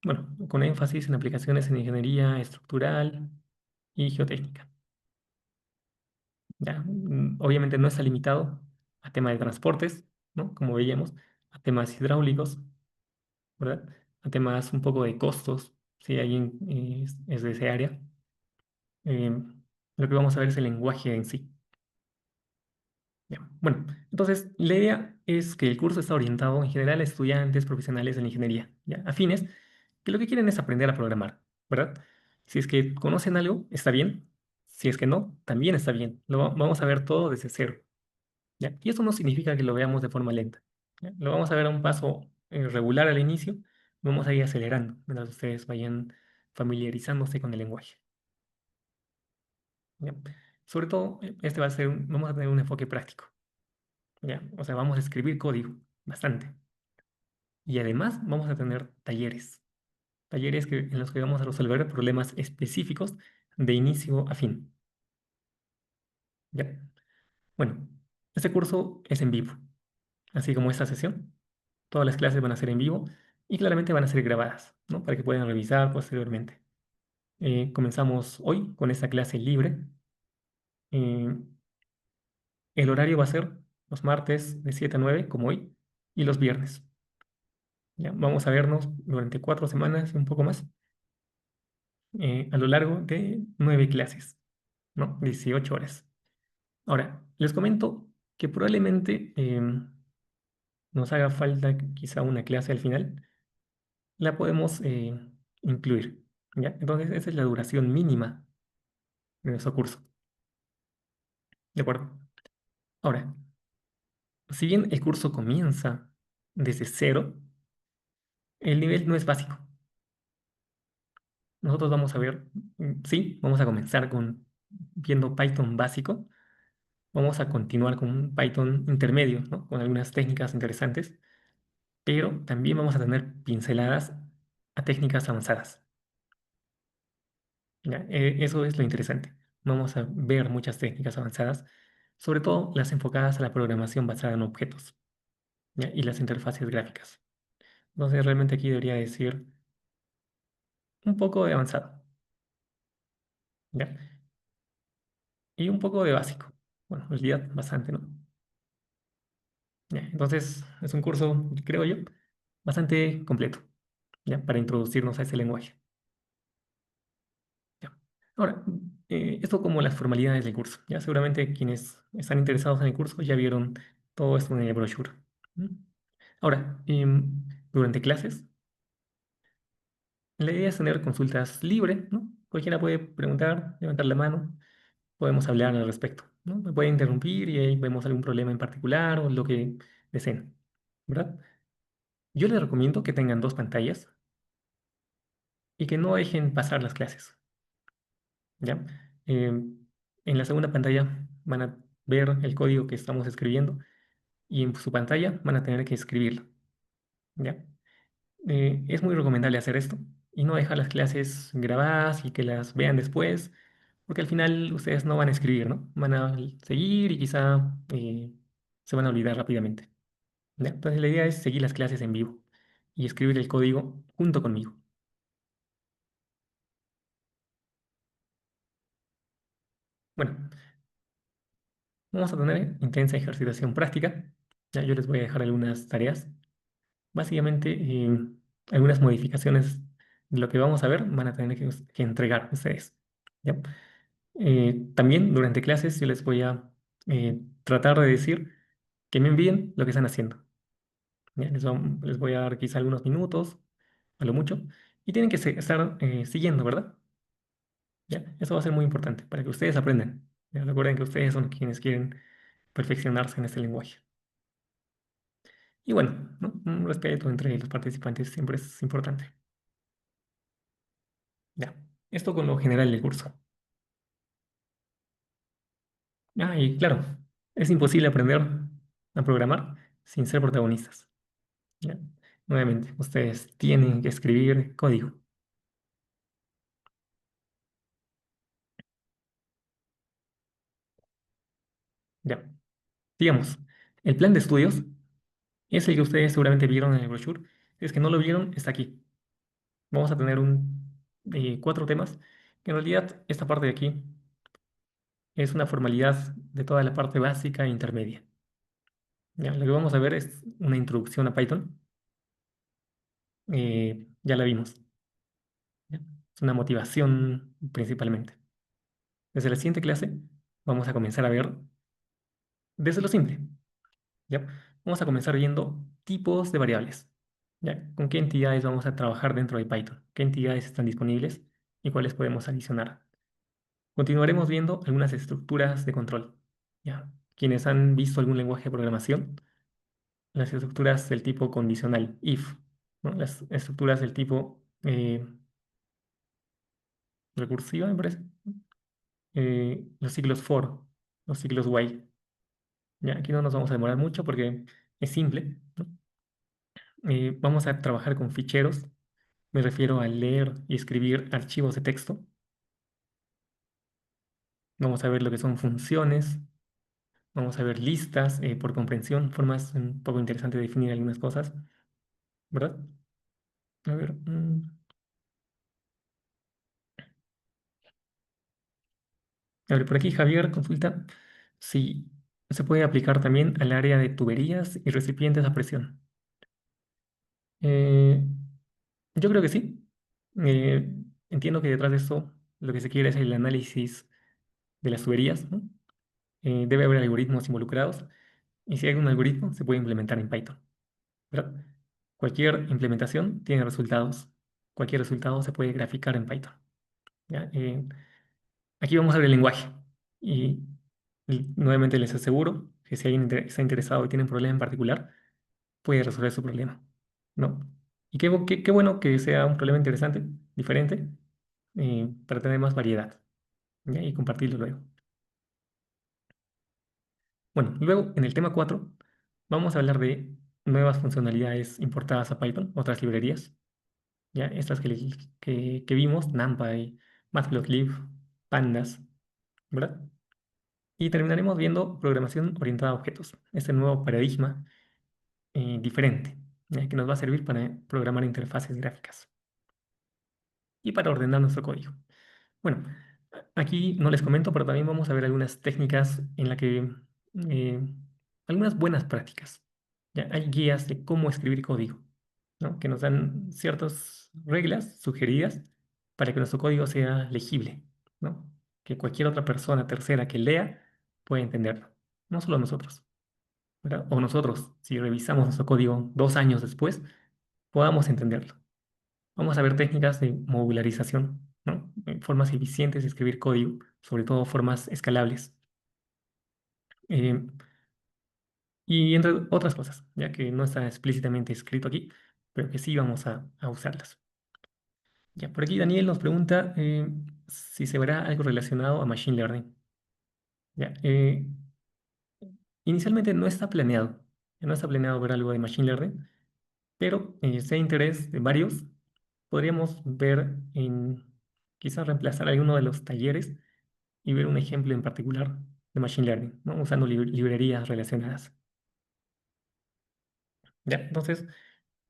Speaker 1: Bueno, con énfasis en aplicaciones en ingeniería estructural y geotécnica. ¿Ya? Obviamente no está limitado a tema de transportes, ¿no? Como veíamos, a temas hidráulicos, ¿verdad? A temas un poco de costos, si alguien es de ese área. Eh, lo que vamos a ver es el lenguaje en sí. Ya. Bueno, entonces la idea es que el curso está orientado en general a estudiantes profesionales de la ingeniería, ¿ya? Afines, que lo que quieren es aprender a programar, ¿verdad? Si es que conocen algo, está bien. Si es que no, también está bien. Vamos a ver todo desde cero, ¿ya? Y eso no significa que lo veamos de forma lenta, ¿ya? Lo vamos a ver a un paso regular al inicio, vamos a ir acelerando mientras ustedes vayan familiarizándose con el lenguaje, ¿ya? Sobre todo, vamos a tener un enfoque práctico, ¿ya? O sea, vamos a escribir código, bastante. Y además vamos a tener talleres en los que vamos a resolver problemas específicos de inicio a fin, ¿ya? Bueno, este curso es en vivo, así como esta sesión. Todas las clases van a ser en vivo y claramente van a ser grabadas, ¿no? Para que puedan revisar posteriormente. Comenzamos hoy con esta clase libre. Eh, el horario va a ser los martes de 7 a 9, como hoy, y los viernes. ¿Ya? Vamos a vernos durante 4 semanas y un poco más, a lo largo de 9 clases, ¿no? 18 horas. Ahora, les comento que probablemente nos haga falta quizá una clase al final. La podemos incluir, ¿ya? Entonces, esa es la duración mínima de nuestro curso, ¿de acuerdo? Ahora, si bien el curso comienza desde cero, el nivel no es básico. Nosotros vamos a ver, sí, vamos a comenzar viendo Python básico, vamos a continuar con un Python intermedio, ¿no? Con algunas técnicas interesantes, pero también vamos a tener pinceladas a técnicas avanzadas. ¿Ya? Eso es lo interesante. Vamos a ver muchas técnicas avanzadas, sobre todo las enfocadas a la programación basada en objetos, ¿ya? Y las interfaces gráficas. Entonces, realmente aquí debería decir un poco de avanzado, ¿ya? Y un poco de básico. Bueno, en realidad bastante, ¿no? Ya, entonces es un curso, creo yo, bastante completo, ya, para introducirnos a ese lenguaje. Ya. Ahora, esto como las formalidades del curso. Ya seguramente quienes están interesados en el curso ya vieron todo esto en el brochure. ¿Mm? Ahora, durante clases, la idea es tener consultas libres, ¿no? Cualquiera puede preguntar, levantar la mano, podemos hablar al respecto, ¿no? Me puede interrumpir y ahí vemos algún problema en particular o lo que deseen, ¿verdad? Yo les recomiendo que tengan dos pantallas y que no dejen pasar las clases, ¿ya? En la segunda pantalla van a ver el código que estamos escribiendo y en su pantalla van a tener que escribirlo, ¿ya? Es muy recomendable hacer esto y no dejar las clases grabadas y que las vean después, porque al final ustedes no van a escribir, ¿no? Van a seguir y quizá se van a olvidar rápidamente, ¿ya? Entonces la idea es seguir las clases en vivo y escribir el código junto conmigo. Bueno, vamos a tener intensa ejercitación práctica. Ya, yo les voy a dejar algunas tareas. Básicamente, algunas modificaciones de lo que vamos a ver van a tener que entregar ustedes. ¿Ya? También durante clases yo les voy a tratar de decir que me envíen lo que están haciendo. ¿Ya? Les voy a dar quizá algunos minutos, a lo mucho, y tienen que estar siguiendo, ¿verdad? ¿Ya? Eso va a ser muy importante para que ustedes aprendan. ¿Ya? Recuerden que ustedes son quienes quieren perfeccionarse en este lenguaje. Y bueno, ¿no? Un respeto entre los participantes siempre es importante. Ya. Esto con lo general del curso. Ah, y claro, es imposible aprender a programar sin ser protagonistas. ¿Ya? Nuevamente, ustedes tienen que escribir código. Ya. Digamos, el plan de estudios es el que ustedes seguramente vieron en el brochure. Si es que no lo vieron, está aquí. Vamos a tener cuatro temas. En realidad, esta parte de aquí es una formalidad de toda la parte básica e intermedia. Ya, lo que vamos a ver es una introducción a Python. Ya la vimos. ¿Ya? Es una motivación principalmente. Desde la siguiente clase vamos a comenzar a ver desde lo simple. ¿Ya? Vamos a comenzar viendo tipos de variables. ¿Ya? ¿Con qué entidades vamos a trabajar dentro de Python? ¿Qué entidades están disponibles y cuáles podemos adicionar? Continuaremos viendo algunas estructuras de control. ¿Ya? Quienes han visto algún lenguaje de programación, las estructuras del tipo condicional, if, ¿no? Las estructuras del tipo recursiva, me parece. Los ciclos for, los ciclos while. Ya, aquí no nos vamos a demorar mucho porque es simple, ¿no? Vamos a trabajar con ficheros. Me refiero a leer y escribir archivos de texto. Vamos a ver lo que son funciones. Vamos a ver listas por comprensión, formas un poco interesantes de definir algunas cosas, ¿verdad? A ver, a ver, por aquí Javier consulta si se puede aplicar también al área de tuberías y recipientes a presión. Eh, yo creo que sí. Eh, entiendo que detrás de esto lo que se quiere es el análisis de las tuberías, ¿no? Debe haber algoritmos involucrados y si hay un algoritmo se puede implementar en Python, ¿verdad? Cualquier implementación tiene resultados. Cualquier resultado se puede graficar en Python. ¿Ya? Aquí vamos a ver el lenguaje y nuevamente les aseguro que si alguien está interesado y tiene un problema en particular, puede resolver su problema, ¿no? Y qué bueno que sea un problema interesante, diferente, para tener más variedad, ¿ya? Y compartirlo luego. Bueno, luego en el tema 4 vamos a hablar de nuevas funcionalidades importadas a Python, otras librerías, ¿ya? Estas que vimos, NumPy, Matplotlib, Pandas, ¿verdad? Y terminaremos viendo programación orientada a objetos, este nuevo paradigma diferente, ¿ya? Que nos va a servir para programar interfaces gráficas y para ordenar nuestro código. Bueno, Aquí no les comento, pero también vamos a ver algunas técnicas en la que, eh, algunas buenas prácticas. Ya hay guías de cómo escribir código, ¿no? Que nos dan ciertas reglas sugeridas para que nuestro código sea legible, ¿no? Que cualquier otra persona tercera que lea pueda entenderlo, no solo nosotros, ¿verdad? O nosotros, si revisamos nuestro código 2 años después, podamos entenderlo. Vamos a ver técnicas de modularización, ¿no? Formas eficientes de escribir código, sobre todo formas escalables. eh, y entre otras cosas, ya que no está explícitamente escrito aquí, pero que sí vamos a usarlas. Ya, por aquí Daniel nos pregunta si se verá algo relacionado a Machine Learning. Ya, inicialmente no está planeado ver algo de Machine Learning, pero si hay interés de varios, podríamos ver en quizás reemplazar alguno de los talleres y ver un ejemplo en particular de Machine Learning, ¿no? Usando librerías relacionadas. ¿Ya? Entonces,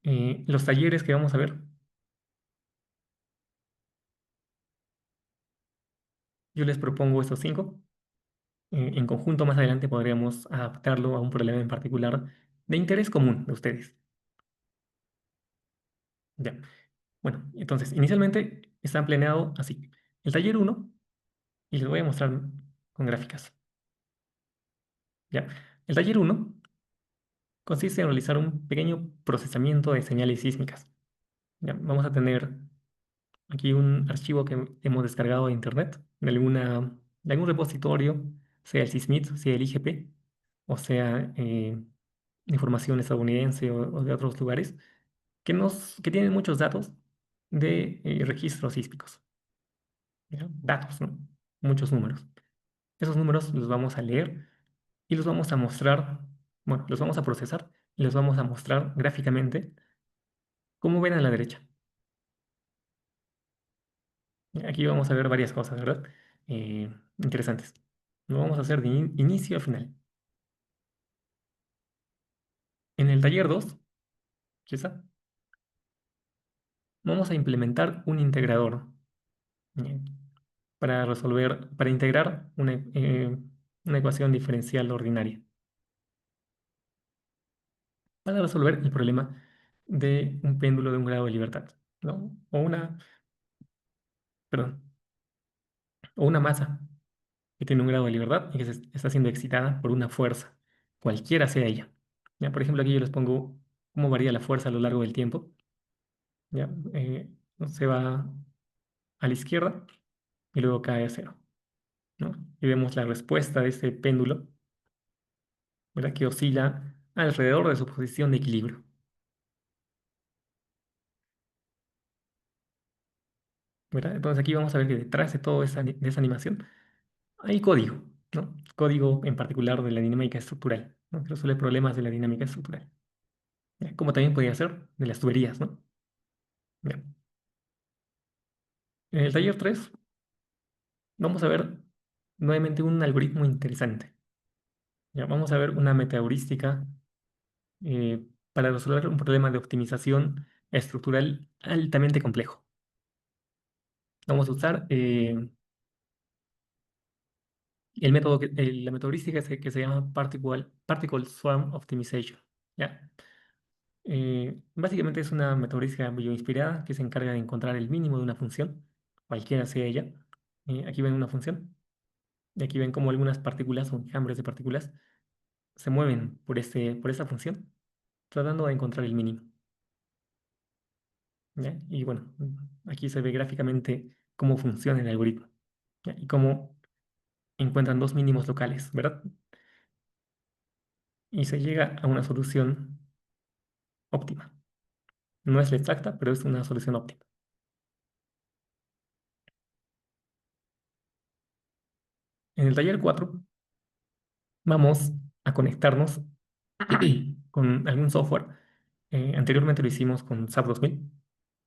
Speaker 1: los talleres que vamos a ver, yo les propongo estos cinco. En conjunto, más adelante podríamos adaptarlo a un problema en particular de interés común de ustedes. ¿Ya? Bueno, entonces, inicialmente está planeado así. El taller uno y les voy a mostrar con gráficas. ¿Ya? El taller uno consiste en realizar un pequeño procesamiento de señales sísmicas. ¿Ya? Vamos a tener aquí un archivo que hemos descargado de internet, de algún repositorio, sea el SysMit, sea el IGP, o sea información estadounidense o de otros lugares, que tienen muchos datos de registros sísmicos. ¿Ya? Datos, ¿no? Muchos números. Esos números los vamos a leer y los vamos a mostrar, bueno, los vamos a procesar y los vamos a mostrar gráficamente, como ven a la derecha. Aquí vamos a ver varias cosas, ¿verdad? Interesantes. Lo vamos a hacer de inicio a final. En el taller 2, quizá, vamos a implementar un integrador eh, para integrar una ecuación diferencial ordinaria, para resolver el problema de un péndulo de un grado de libertad, ¿no? Perdón, o una masa que tiene un grado de libertad y que está siendo excitada por una fuerza, cualquiera sea ella. Ya, por ejemplo, aquí yo les pongo cómo varía la fuerza a lo largo del tiempo. Ya, se va a la izquierda y luego cae a cero, ¿no? Y vemos la respuesta de este péndulo, ¿verdad? Que oscila alrededor de su posición de equilibrio, ¿verdad? Entonces aquí vamos a ver que detrás de toda de esa animación hay código, ¿no? Código en particular de la dinámica estructural, ¿no? Que resuelve problemas de la dinámica estructural. ¿Ya? Como también podría ser de las tuberías, ¿no? Ya. En el taller 3 vamos a ver nuevamente un algoritmo interesante. Ya, vamos a ver una metaheurística para resolver un problema de optimización estructural altamente complejo. Vamos a usar la metaheurística que se llama Particle Swarm Optimization. ¿Ya? Básicamente es una metaheurística bioinspirada que se encarga de encontrar el mínimo de una función, cualquiera sea ella. Aquí ven una función y aquí ven cómo algunas partículas o enjambres de partículas se mueven por esa función, tratando de encontrar el mínimo. ¿Ya? Y bueno, aquí se ve gráficamente cómo funciona el algoritmo, ¿ya? Y cómo encuentran dos mínimos locales, ¿verdad? Y se llega a una solución óptima. No es la exacta, pero es una solución óptima. En el taller 4 vamos a conectarnos con algún software. Anteriormente lo hicimos con SAP 2000,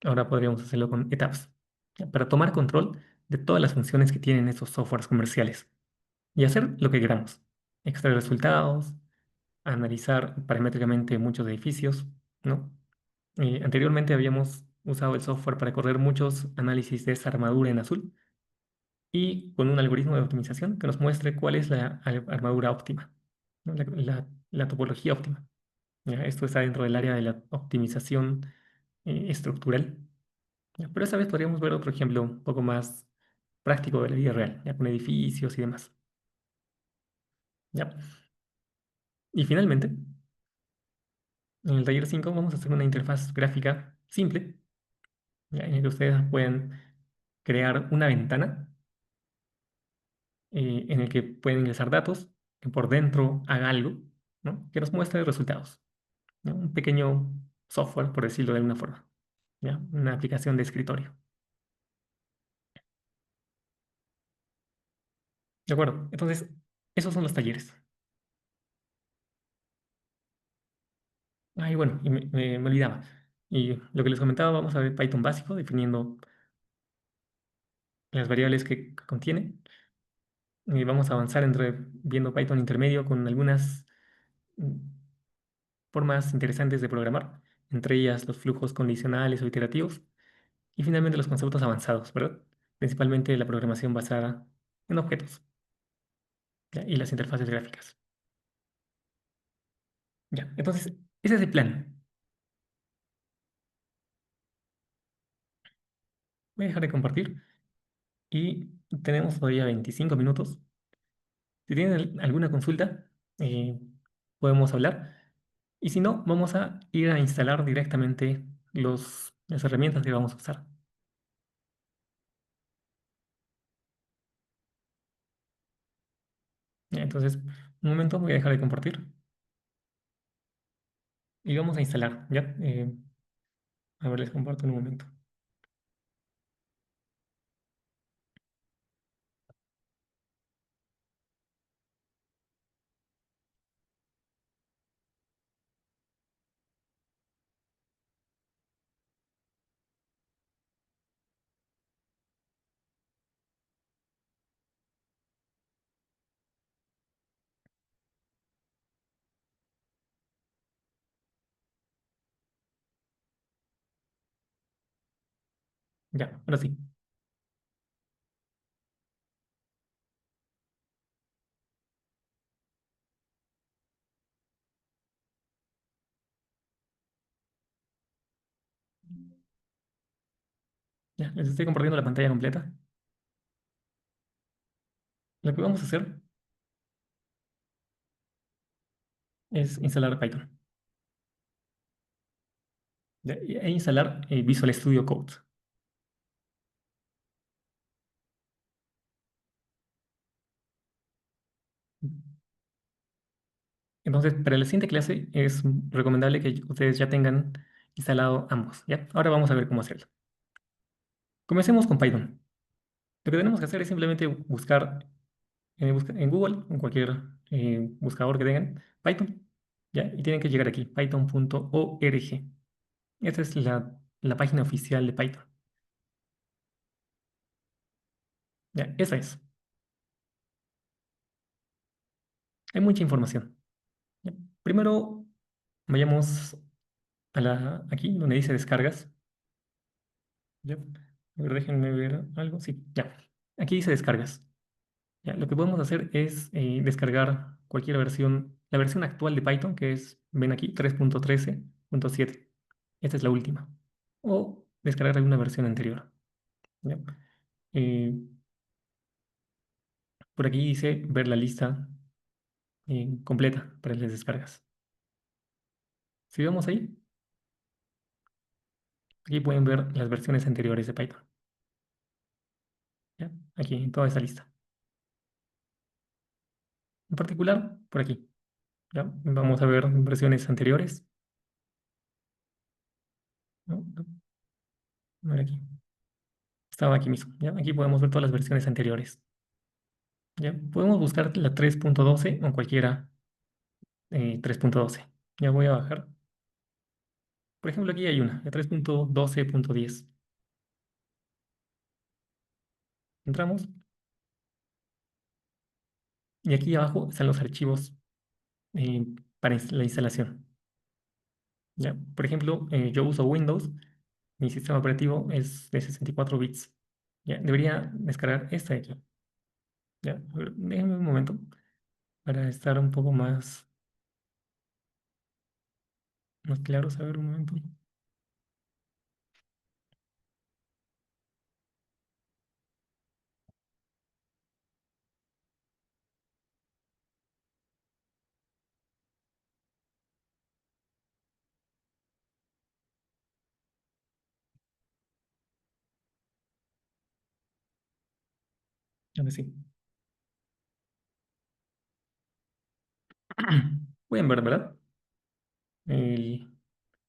Speaker 1: ahora podríamos hacerlo con ETAPS, ¿ya? Para tomar control de todas las funciones que tienen estos softwares comerciales y hacer lo que queramos. Extraer resultados, analizar paramétricamente muchos edificios, ¿no? Anteriormente habíamos usado el software para correr muchos análisis de esa armadura en azul, y con un algoritmo de optimización que nos muestre cuál es la armadura óptima, ¿no? La topología óptima. ¿Ya? Esto está dentro del área de la optimización estructural. ¿Ya? Pero esta vez podríamos ver otro ejemplo un poco más práctico de la vida real, ya con edificios y demás. ¿Ya? Y finalmente, en el taller 5 vamos a hacer una interfaz gráfica simple, ¿ya? En la que ustedes pueden crear una ventana en el que pueden ingresar datos, que por dentro haga algo, ¿no? Que nos muestre resultados, ¿no? Un pequeño software, por decirlo de alguna forma, ¿ya? Una aplicación de escritorio. ¿De acuerdo? Entonces, esos son los talleres. Ah, y bueno, y me olvidaba. Y lo que les comentaba, vamos a ver Python básico, definiendo las variables que contiene. Y vamos a avanzar viendo Python intermedio con algunas mm, formas interesantes de programar, entre ellas los flujos condicionales o iterativos, y finalmente los conceptos avanzados, ¿verdad? Principalmente la programación basada en objetos, ¿ya? Y las interfaces gráficas. Ya, entonces, ese es el plan. Voy a dejar de compartir y tenemos todavía 25 minutos. Si tienen alguna consulta, podemos hablar. Y si no, vamos a ir a instalar directamente las herramientas que vamos a usar. Ya, entonces, un momento, voy a dejar de compartir y vamos a instalar. ¿Ya? A ver, les comparto en un momento. Ya, ahora sí. Ya, les estoy compartiendo la pantalla completa. Lo que vamos a hacer es instalar Python, ¿ya? E instalar Visual Studio Code. Entonces, para la siguiente clase es recomendable que ustedes ya tengan instalado ambos, ¿ya? Ahora vamos a ver cómo hacerlo. Comencemos con Python. Lo que tenemos que hacer es simplemente buscar en Google, en cualquier buscador que tengan, Python, ¿ya? Y tienen que llegar aquí, python.org. Esta es la página oficial de Python, ¿ya? Esa es. Hay mucha información, ¿ya? Primero, vayamos aquí donde dice descargas, ¿ya? A ver, déjenme ver algo, sí, ya. Aquí dice descargas. Ya, lo que podemos hacer es descargar cualquier versión, la versión actual de Python, que es, ven aquí, 3.13.7. Esta es la última. O descargar alguna versión anterior. ¿Ya? Eh, por aquí dice ver la lista completa para las descargas. Si vamos ahí, aquí pueden ver las versiones anteriores de Python. ¿Ya? Aquí, en toda esta lista. En particular, por aquí. ¿Ya? Vamos a ver versiones anteriores. ¿No? A ver aquí. Estaba aquí mismo. ¿Ya? Aquí podemos ver todas las versiones anteriores. ¿Ya? Podemos buscar la 3.12 o cualquiera 3.12. Ya voy a bajar. Por ejemplo, aquí hay una, la 3.12.10. Entramos y aquí abajo están los archivos eh, para la instalación. ¿Ya? Por ejemplo, yo uso Windows, mi sistema operativo es de 64 bits. Ya, debería descargar esta de aquí. Ya, a ver, déjenme un momento para estar un poco más claros. A ver, un momento. Ahora sí. Pueden ver, ¿verdad? El-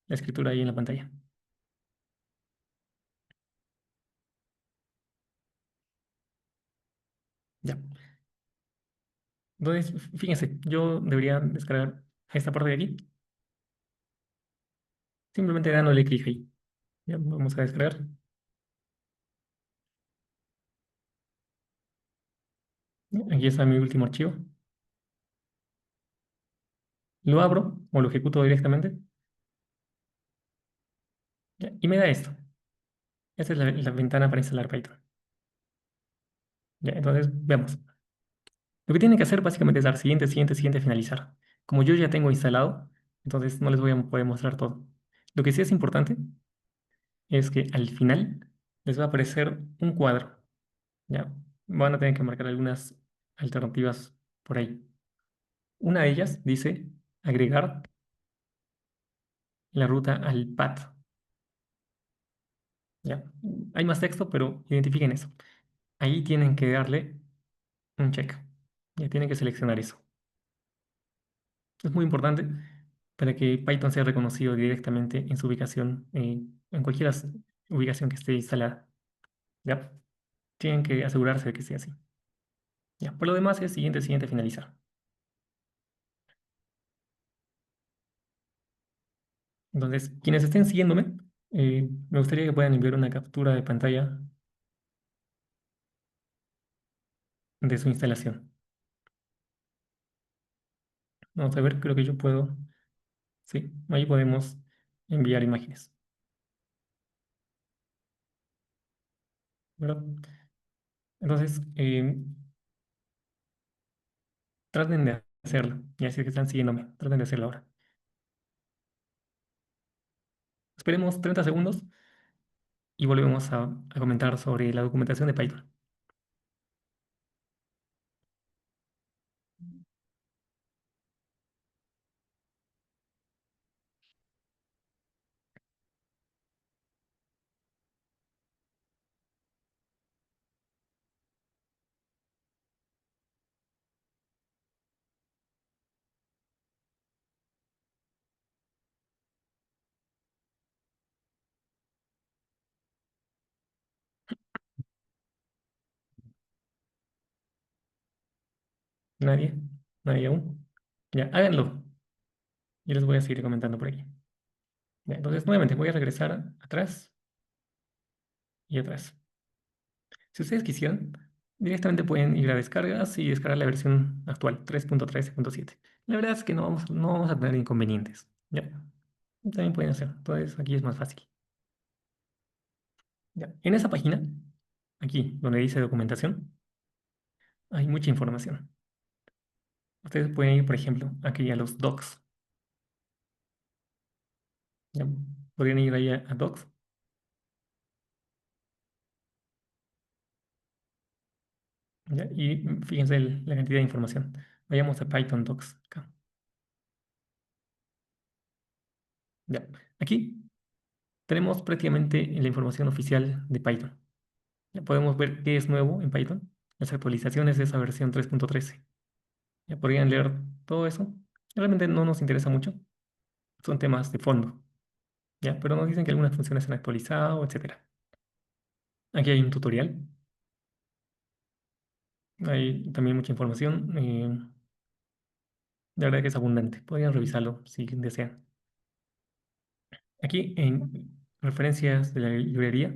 Speaker 1: la escritura ahí en la pantalla. Ya. Entonces, fíjense, yo debería descargar esta parte de aquí, simplemente dándole clic ahí. Ya, vamos a descargar. Aquí está mi último archivo. Lo abro o lo ejecuto directamente. Ya, y me da esto. Esta es la ventana para instalar Python. Ya, entonces, veamos. Lo que tienen que hacer básicamente es dar siguiente, siguiente, siguiente, finalizar. Como yo ya tengo instalado, entonces no les voy a poder mostrar todo. Lo que sí es importante es que al final les va a aparecer un cuadro. Ya, van a tener que marcar algunas alternativas por ahí. Una de ellas dice agregar la ruta al path. Ya, hay más texto, pero identifiquen eso. Ahí tienen que darle un check. Ya tienen que seleccionar eso. Es muy importante para que Python sea reconocido directamente en su ubicación, en cualquier ubicación que esté instalada. ¿Ya? Tienen que asegurarse de que sea así. ¿Ya? Por lo demás es siguiente, siguiente, finalizar. Entonces, quienes estén siguiéndome, me gustaría que puedan enviar una captura de pantalla de su instalación. Vamos a ver, creo que yo puedo. Sí, ahí podemos enviar imágenes. ¿Verdad? Entonces, traten de hacerlo. Ya si es que están siguiéndome, traten de hacerlo ahora. Esperemos 30 segundos y volvemos a comentar sobre la documentación de Python. ¿Nadie? ¿Nadie aún? Ya, háganlo. Yo les voy a seguir comentando por aquí. Ya, entonces, nuevamente, voy a regresar atrás y atrás. Si ustedes quisieran, directamente pueden ir a descargas y descargar la versión actual, 3.13.7. La verdad es que no vamos a tener inconvenientes. Ya, también pueden hacer. Entonces, aquí es más fácil. Ya, en esa página, aquí donde dice documentación, hay mucha información. Ustedes pueden ir, por ejemplo, aquí a los docs. Ya, podrían ir ahí a docs. ¿Ya? Y fíjense la cantidad de información. Vayamos a Python Docs acá. Ya. Aquí tenemos prácticamente la información oficial de Python. Ya podemos ver qué es nuevo en Python, las actualizaciones de esa versión 3.13. Ya podrían leer todo eso. Realmente no nos interesa mucho, son temas de fondo, ¿ya? Pero nos dicen que algunas funciones se han actualizado, etcétera. Aquí hay un tutorial, hay también mucha información. La verdad que es abundante, podrían revisarlo si desean. Aquí en referencias de la librería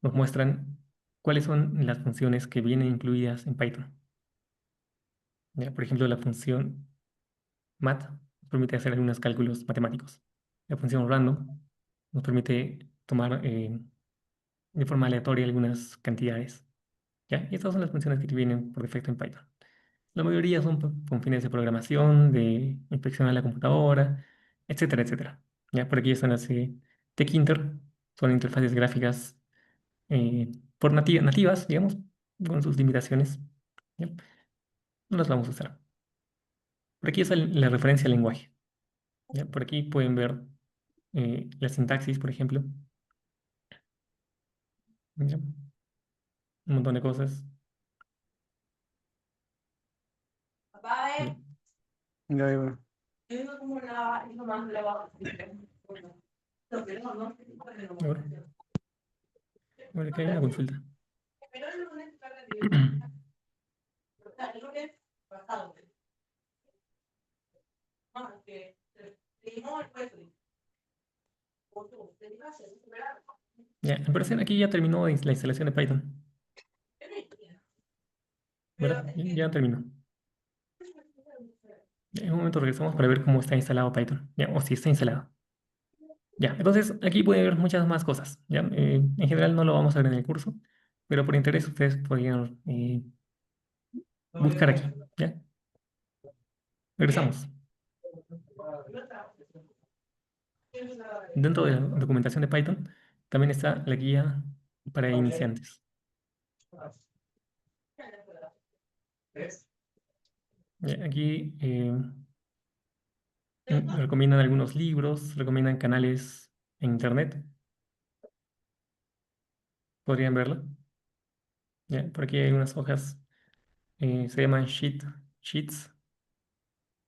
Speaker 1: nos muestran cuáles son las funciones que vienen incluidas en Python. Ya, por ejemplo, la función mat nos permite hacer algunos cálculos matemáticos. La función random nos permite tomar de forma aleatoria algunas cantidades. ¿Ya? Y estas son las funciones que vienen por defecto en Python. La mayoría son con fines de programación, de inspeccionar la computadora, etcétera, etcétera. ¿Ya? Por aquí están las Tkinter, son interfaces gráficas eh, nativas, digamos, con sus limitaciones. ¿Ya? No las vamos a usar. Por aquí está la referencia al lenguaje. ¿Ya? Por aquí pueden ver la sintaxis, por ejemplo. ¿Ya? Un montón de cosas. ¿Ya?
Speaker 2: Ya, ya.
Speaker 1: Ahora, ahora que hay una consulta. Ya, al parecer aquí ya terminó la instalación de Python, ¿verdad? Ya terminó. En un momento regresamos para ver cómo está instalado Python, ¿ya? O si está instalado. Ya, entonces aquí pueden ver muchas más cosas, ¿ya? En general no lo vamos a ver en el curso, pero por interés ustedes podrían buscar aquí, ¿ya? Regresamos. Dentro de la documentación de Python también está la guía para iniciantes. Ya, aquí recomiendan algunos libros, recomiendan canales en internet, podrían verlo. Ya, por aquí hay unas hojas, se llaman sheets.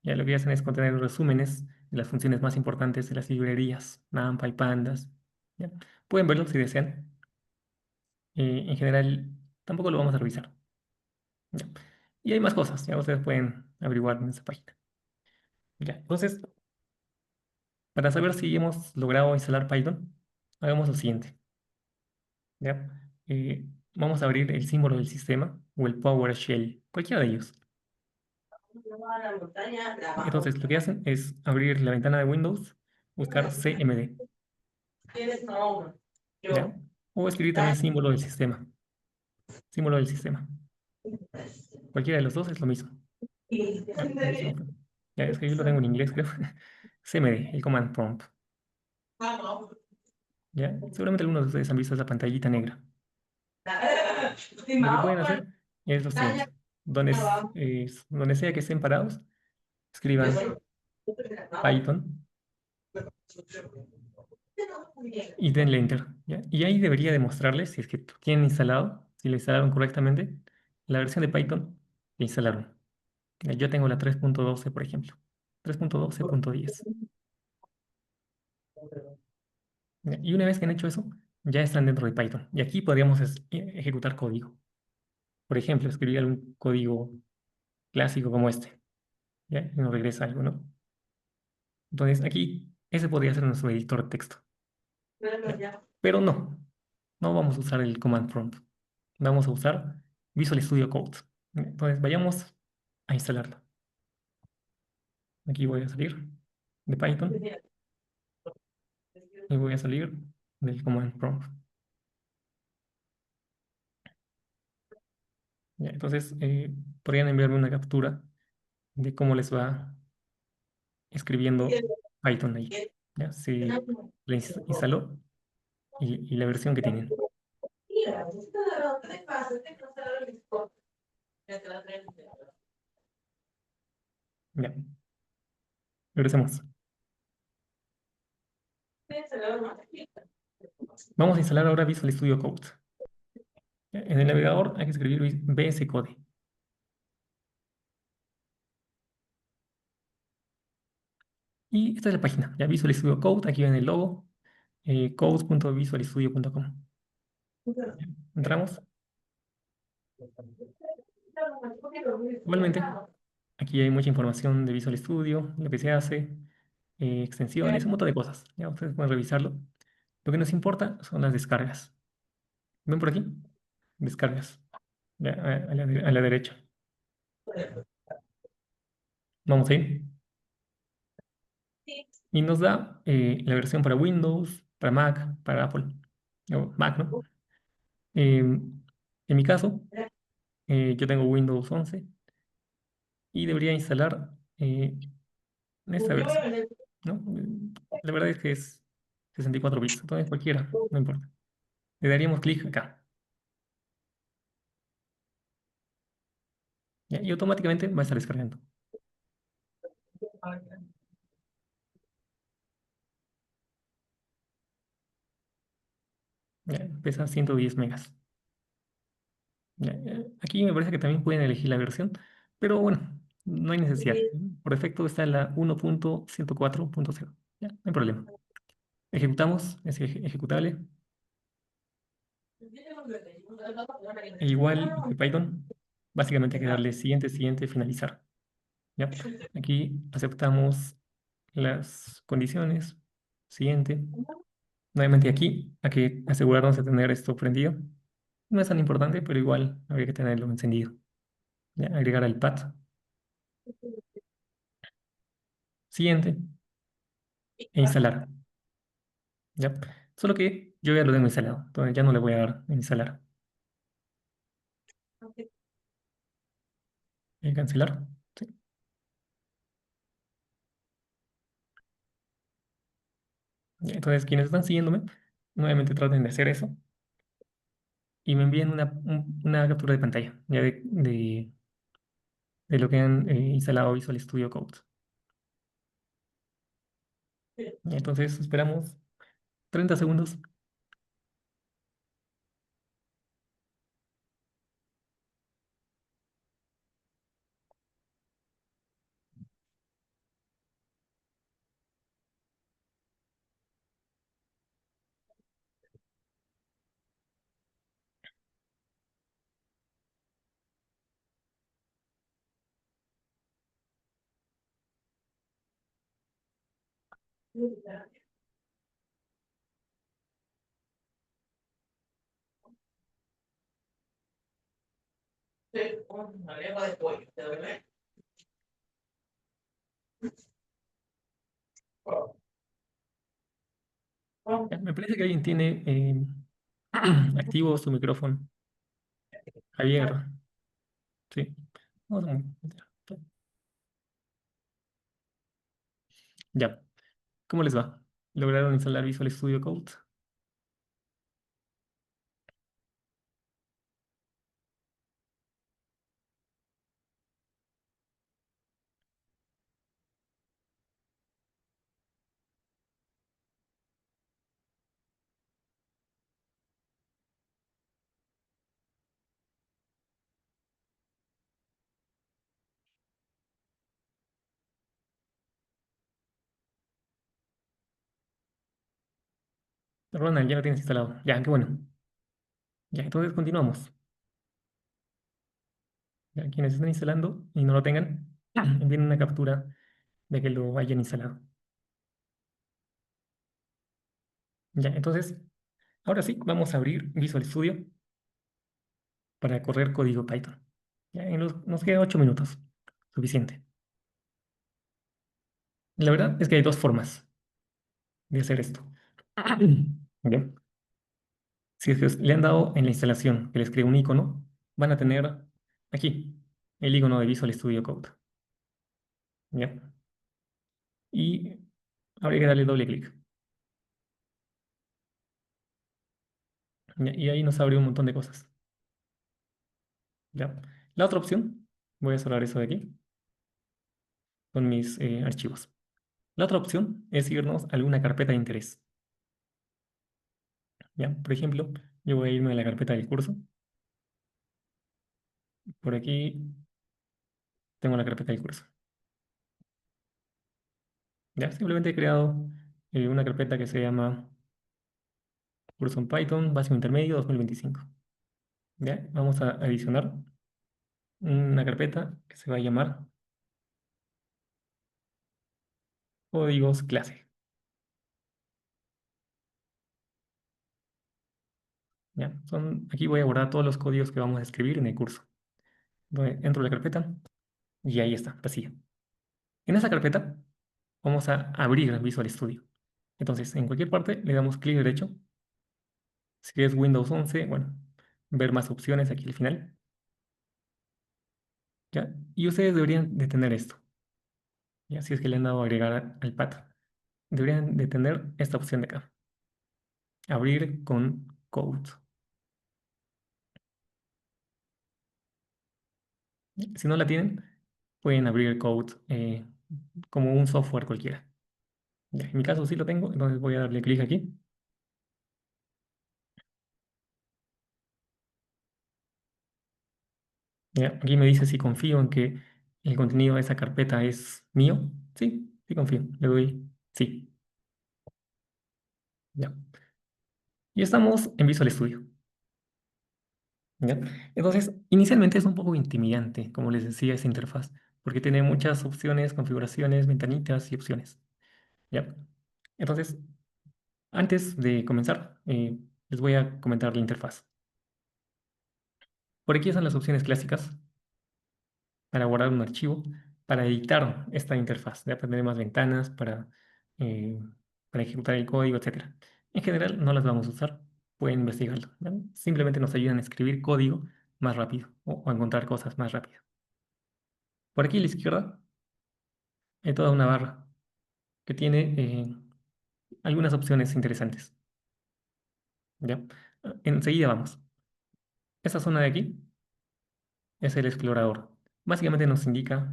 Speaker 1: Ya lo que hacen es contener resúmenes de las funciones más importantes de las librerías, NumPy, Pandas. ¿Ya? Pueden verlo si desean. En general, tampoco lo vamos a revisar. ¿Ya? Y hay más cosas, ya ustedes pueden averiguar en esa página. Ya, entonces, para saber si hemos logrado instalar Python, hagamos lo siguiente. ¿Ya? Vamos a abrir el símbolo del sistema o el PowerShell, cualquiera de ellos. Entonces, lo que hacen es abrir la ventana de Windows, buscar CMD, ¿ya? O escribir también símbolo del sistema. Cualquiera de los dos es lo mismo. Ya, ya es que yo lo tengo en inglés, creo. CMD, el command prompt. ¿Ya? Seguramente algunos de ustedes han visto esa pantallita negra. Lo que pueden hacer es lo siguiente. Donde sea que estén parados, escriban Python y denle Enter. ¿Ya? Y ahí debería demostrarles, si es que tienen instalado, si lo instalaron correctamente, la versión de Python que instalaron. Yo tengo la 3.12, por ejemplo. 3.12.10. ¿Ya? Y una vez que han hecho eso, ya están dentro de Python. Y aquí podríamos ejecutar código. Por ejemplo, escribir algún código clásico como este. ¿Ya? Y nos regresa algo, ¿no? Entonces aquí, ese podría ser nuestro editor de texto. ¿Ya? Pero no vamos a usar el command prompt. Vamos a usar Visual Studio Code. Entonces vayamos a instalarlo. Aquí voy a salir de Python y voy a salir del command prompt. ¿Ya? Entonces, podrían enviarme una captura de cómo les va escribiendo Python ahí. ¿Ya? Si la instaló y la versión que tienen. Ya, regresemos. Vamos a instalar ahora Visual Studio Code. ¿Ya? En el navegador hay que escribir VS Code. Y esta es la página, ya Visual Studio Code, aquí ven el logo, codes.visualstudio.com. Entramos. Igualmente, aquí hay mucha información de Visual Studio, lo que se hace, extensiones, un montón de cosas. Ya ustedes pueden revisarlo. Lo que nos importa son las descargas. ¿Ven por aquí? Descargas. Ya, a la derecha. Vamos ahí. Y nos da la versión para Windows, para Mac, para Apple. O Mac, ¿no? En mi caso, yo tengo Windows 11 y debería instalar esta versión, ¿no? La verdad es que es 64 bits, entonces cualquiera, no importa. Le daríamos clic acá, ¿ya? Y automáticamente va a estar descargando. ¿Ya? Pesa 110 megas. ¿Ya? Aquí me parece que también pueden elegir la versión, pero bueno, no hay necesidad. Por defecto está en la 1.104.0. ¿Ya? No hay problema. Ejecutamos ese ejecutable. E igual que Python, básicamente hay que darle siguiente, siguiente, finalizar. ¿Ya? Aquí aceptamos las condiciones. Siguiente. Nuevamente aquí hay que asegurarnos de tener esto prendido. No es tan importante, pero igual habría que tenerlo encendido. ¿Ya? Agregar al pad. Siguiente. E instalar. ¿Ya? Solo que yo ya lo tengo instalado, entonces ya no le voy a dar a instalar. Cancelar. ¿Sí? Ya, entonces, quienes están siguiéndome, nuevamente traten de hacer eso y me envíen una captura de pantalla ya de lo que han instalado Visual Studio Code. Y entonces esperamos 30 segundos. Ya, me parece que alguien tiene activo su micrófono. Javier, sí. Vamos a- Ya, ¿cómo les va? ¿Lograron instalar Visual Studio Code? Ronald, ya lo tienes instalado. Ya, qué bueno. Ya, entonces continuamos. Ya, quienes estén instalando y no lo tengan, envíen una captura de que lo hayan instalado. Ya, entonces, ahora sí, vamos a abrir Visual Studio para correr código Python. Ya, nos queda 8 minutos. Suficiente. La verdad es que hay dos formas de hacer esto. Bien. Si es que le han dado en la instalación que les crea un icono, van a tener aquí el icono de Visual Studio Code. ¿Ya? Y habría que darle doble clic. ¿Ya? Y ahí nos abre un montón de cosas. ¿Ya? La otra opción, voy a cerrar eso de aquí con mis archivos. La otra opción es irnos a alguna carpeta de interés. ¿Ya? Por ejemplo, yo voy a irme a la carpeta del curso. Por aquí tengo la carpeta del curso. ¿Ya? Simplemente he creado una carpeta que se llama curso en Python básico intermedio 2025. ¿Ya? Vamos a adicionar una carpeta que se va a llamar códigos clase. ¿Ya? Aquí voy a guardar todos los códigos que vamos a escribir en el curso. Entro a la carpeta y ahí está, vacía. En esa carpeta vamos a abrir Visual Studio. Entonces, en cualquier parte le damos clic derecho. Si es Windows 11, bueno, ver más opciones aquí al final, ¿ya? Y ustedes deberían de tener esto, ¿ya? Si es que le han dado a agregar al pato, deberían de tener esta opción de acá, abrir con code. Si no la tienen, pueden abrir code como un software cualquiera. Ya, en mi caso sí lo tengo, entonces voy a darle clic aquí. Ya, aquí me dice si confío en que el contenido de esa carpeta es mío. Sí, sí confío. Le doy sí. Ya. Y estamos en Visual Studio. ¿Ya? Entonces, inicialmente es un poco intimidante, como les decía, esa interfaz, porque tiene muchas opciones, configuraciones, ventanitas y opciones. ¿Ya? Entonces, antes de comenzar, les voy a comentar la interfaz. Por aquí están las opciones clásicas para guardar un archivo, para editar esta interfaz, ya para tener más ventanas, eh, para ejecutar el código, etcétera. En general, no las vamos a usar, pueden investigarlo, ¿ya? Simplemente nos ayudan a escribir código más rápido o a encontrar cosas más rápido. Por aquí a la izquierda hay toda una barra que tiene algunas opciones interesantes, ¿ya? Enseguida vamos. Esta zona de aquí es el explorador. Básicamente nos indica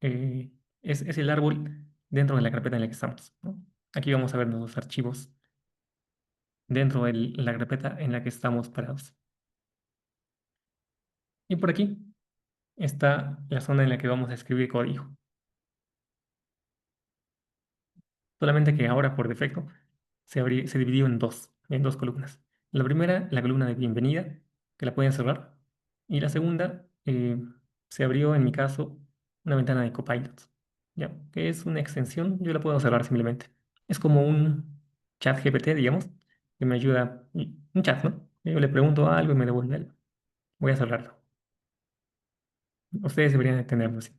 Speaker 1: es el árbol dentro de la carpeta en la que estamos, ¿no? Aquí vamos a ver los archivos dentro de la carpeta en la que estamos parados. Y por aquí está la zona en la que vamos a escribir código. Solamente que ahora por defecto se dividió en dos columnas. La primera, la columna de bienvenida, que la pueden cerrar. Y la segunda, se abrió en mi caso una ventana de Copilot, ¿ya? Que es una extensión, yo la puedo cerrar simplemente. Es como un chat GPT, digamos, que me ayuda, un chat, ¿no? Yo le pregunto algo y me devuelve algo. Voy a cerrarlo. Ustedes deberían de tenerlo así.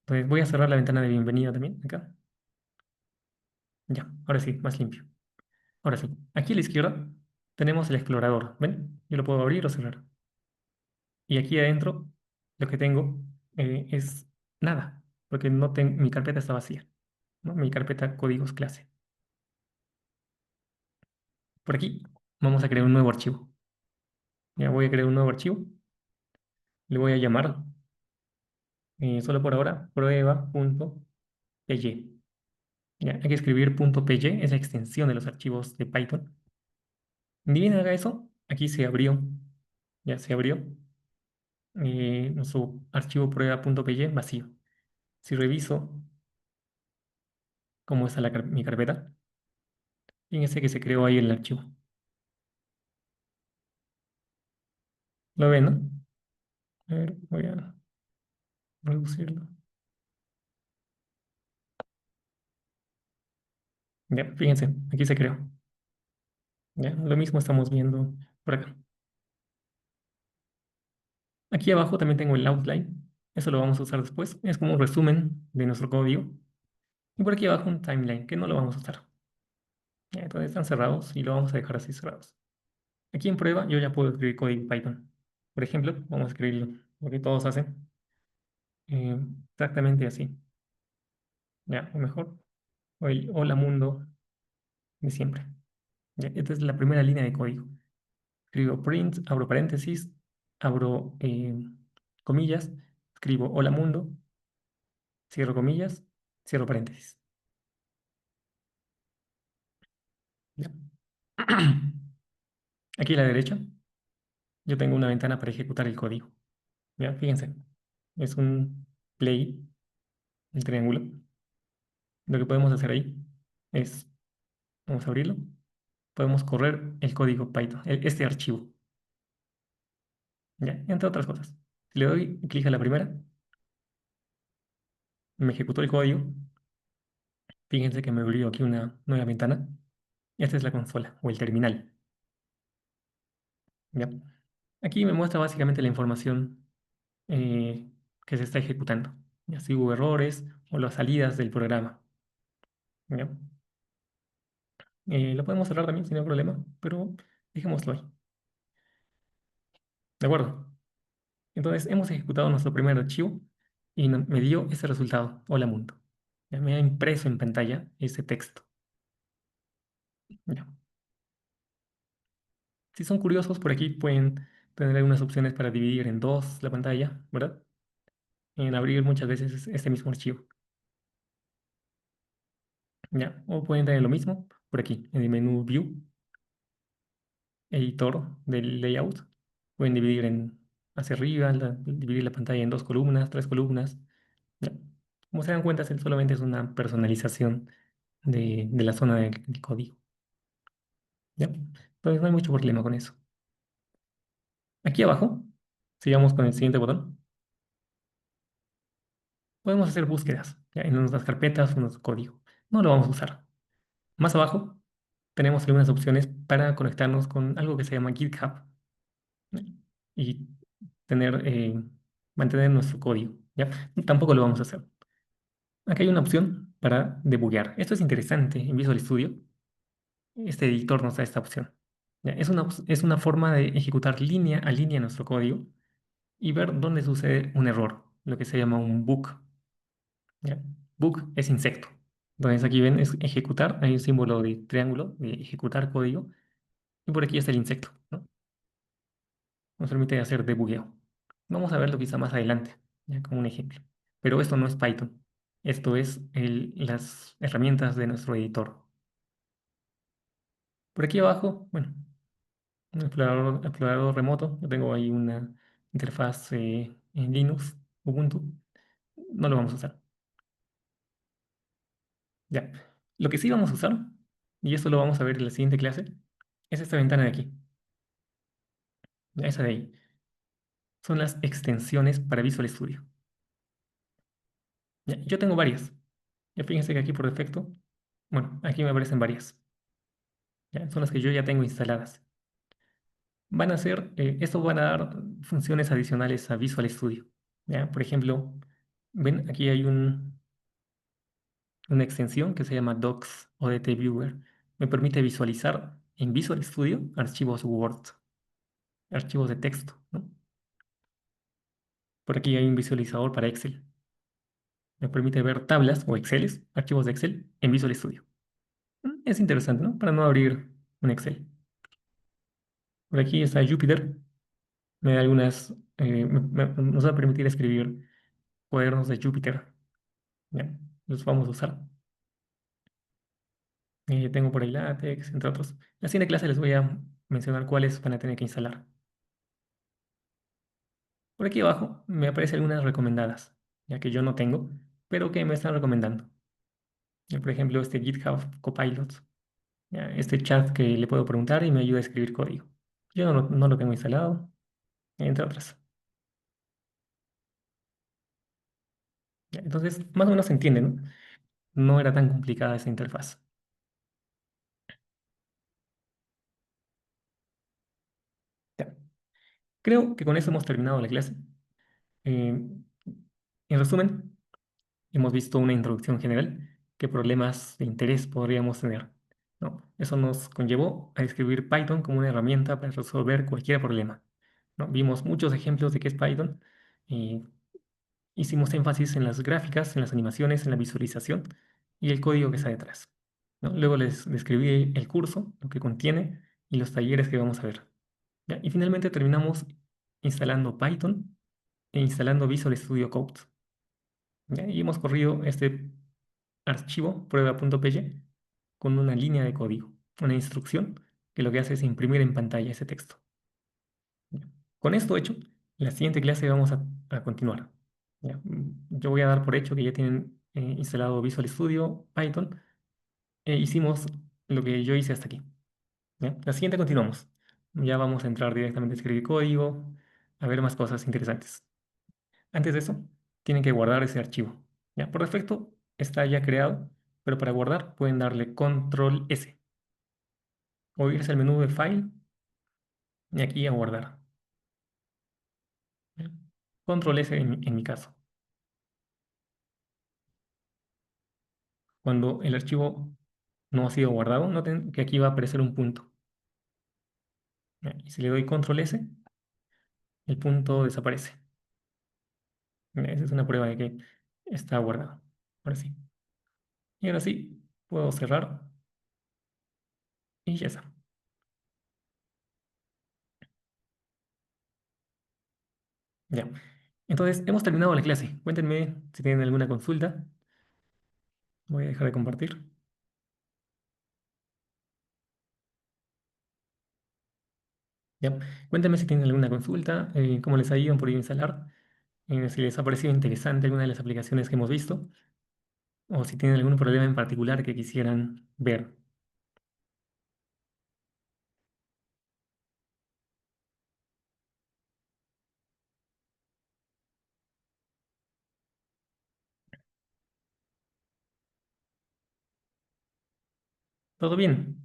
Speaker 1: Entonces voy a cerrar la ventana de bienvenida también, acá. Ya, ahora sí, más limpio. Ahora sí, aquí a la izquierda tenemos el explorador. ¿Ven? Yo lo puedo abrir o cerrar. Y aquí adentro lo que tengo es nada, porque no mi carpeta está vacía, ¿no? Mi carpeta códigos clase. Por aquí vamos a crear un nuevo archivo. Ya voy a crear un nuevo archivo. Le voy a llamar, solo por ahora, prueba.py. Ya, hay que escribir .py, es la extensión de los archivos de Python. Ni bien haga eso, aquí se abrió. Ya se abrió nuestro archivo prueba.py vacío. Si reviso cómo está mi carpeta, fíjense que se creó ahí el archivo. ¿Lo ven, no? A ver, voy a reducirlo. Ya, fíjense, aquí se creó. Ya, lo mismo estamos viendo por acá. Aquí abajo también tengo el outline. Eso lo vamos a usar después. Es como un resumen de nuestro código. Y por aquí abajo un timeline, que no lo vamos a usar. Ya, entonces están cerrados y lo vamos a dejar así cerrados. Aquí en prueba yo ya puedo escribir código Python. Por ejemplo, vamos a escribirlo, lo que todos hacen, eh, exactamente así. Ya, o mejor, o el hola mundo de siempre. Ya, esta es la primera línea de código. Escribo print, abro paréntesis, abro comillas, escribo hola mundo, cierro comillas, cierro paréntesis. Ya. Aquí a la derecha yo tengo una ventana para ejecutar el código. Ya, fíjense, es un play, el triángulo. Lo que podemos hacer ahí es, vamos a abrirlo, podemos correr el código Python, este archivo, ya, entre otras cosas. Si le doy clic a la primera, me ejecutó el código. Fíjense que me abrió aquí una nueva ventana. Esta es la consola o el terminal. ¿Ya? Aquí me muestra básicamente la información eh, que se está ejecutando. Ya si hubo errores o las salidas del programa. ¿Ya? Lo podemos cerrar también sin ningún problema, pero dejémoslo ahí. ¿De acuerdo? Entonces hemos ejecutado nuestro primer archivo y me dio ese resultado. Hola mundo. Ya me ha impreso en pantalla ese texto. Ya. Si son curiosos, por aquí pueden tener algunas opciones para dividir en dos la pantalla, ¿verdad? En abrir muchas veces este mismo archivo. Ya. O pueden tener lo mismo por aquí, en el menú View, editor del layout. Pueden dividir hacia arriba, dividir la pantalla en dos columnas, tres columnas. Ya. Como se dan cuenta, solamente es una personalización de la zona del código. ¿Ya? Entonces no hay mucho problema con eso. Aquí abajo, sigamos con el siguiente botón. Podemos hacer búsquedas, ¿ya? En nuestras carpetas o en nuestro código. No lo vamos a usar. Más abajo tenemos algunas opciones para conectarnos con algo que se llama GitHub, ¿ya? Y mantener nuestro código, ¿ya? Tampoco lo vamos a hacer. Aquí hay una opción para debuguear. Esto es interesante en Visual Studio. Este editor nos da esta opción. ¿Ya? Es una forma de ejecutar línea a línea nuestro código y ver dónde sucede un error, lo que se llama un bug. ¿Ya? Bug es insecto. Entonces aquí ven, es ejecutar, hay un símbolo de triángulo de ejecutar código y por aquí está el insecto, ¿no? Nos permite hacer debugueo. Vamos a verlo quizá más adelante, ya como un ejemplo. Pero esto no es Python. Esto es las herramientas de nuestro editor. Por aquí abajo, bueno, un explorador remoto. Yo tengo ahí una interfaz en Linux, Ubuntu. No lo vamos a usar. Ya. Lo que sí vamos a usar, y esto lo vamos a ver en la siguiente clase, es esta ventana de aquí. Ya, esa de ahí. Son las extensiones para Visual Studio. Ya, yo tengo varias. Ya fíjense que aquí por defecto, bueno, aquí me aparecen varias. Ya, son las que yo ya tengo instaladas. Esto van a dar funciones adicionales a Visual Studio. Ya, por ejemplo, ven, aquí hay una extensión que se llama Docs ODT Viewer. Me permite visualizar en Visual Studio archivos Word, archivos de texto, ¿no? Por aquí hay un visualizador para Excel. Me permite ver tablas o Exceles, archivos de Excel en Visual Studio. Es interesante, ¿no? Para no abrir un Excel. Por aquí está Jupyter. Me da nos va a permitir escribir cuadernos de Jupyter. ¿Ya? Los vamos a usar. Tengo por ahí LaTeX, entre otros. En la siguiente clase les voy a mencionar cuáles van a tener que instalar. Por aquí abajo me aparecen algunas recomendadas, ya que yo no tengo, pero que me están recomendando. Por ejemplo, este GitHub Copilot, ya, este chat que le puedo preguntar y me ayuda a escribir código. Yo no lo tengo instalado, entre otras. Ya, entonces, más o menos se entiende, ¿no? No era tan complicada esa interfaz. Ya. Creo que con eso hemos terminado la clase. Eh, en resumen, hemos visto una introducción general. ¿Qué problemas de interés podríamos tener? ¿No? Eso nos conllevó a escribir Python como una herramienta para resolver cualquier problema. ¿No? Vimos muchos ejemplos de qué es Python y hicimos énfasis en las gráficas, en las animaciones, en la visualización y el código que está detrás. ¿No? Luego les describí el curso, lo que contiene y los talleres que vamos a ver. ¿Ya? Y finalmente terminamos instalando Python e instalando Visual Studio Code. ¿Ya? Y hemos corrido este archivo prueba.py con una línea de código, una instrucción que lo que hace es imprimir en pantalla ese texto. ¿Ya? Con esto hecho, la siguiente clase vamos a continuar. ¿Ya? Yo voy a dar por hecho que ya tienen instalado Visual Studio, Python, e hicimos lo que yo hice hasta aquí. ¿Ya? La siguiente continuamos. Ya vamos a entrar directamente a escribir código, a ver más cosas interesantes. Antes de eso, tienen que guardar ese archivo. ¿Ya? Por defecto está ya creado, pero para guardar pueden darle Control S o irse al menú de File y aquí a guardar. ¿Ya? Control S en mi caso. Cuando el archivo no ha sido guardado, noten que aquí va a aparecer un punto. ¿Ya? Y si le doy Control S, el punto desaparece. Esa es una prueba de que está guardado. Ahora sí. Y ahora sí, puedo cerrar y ya está. Ya. Entonces, hemos terminado la clase. Cuéntenme si tienen alguna consulta. Voy a dejar de compartir. Ya. Cuéntenme si tienen alguna consulta, cómo les ha ido por instalar, si les ha parecido interesante alguna de las aplicaciones que hemos visto, o si tienen algún problema en particular que quisieran ver. ¿Todo bien?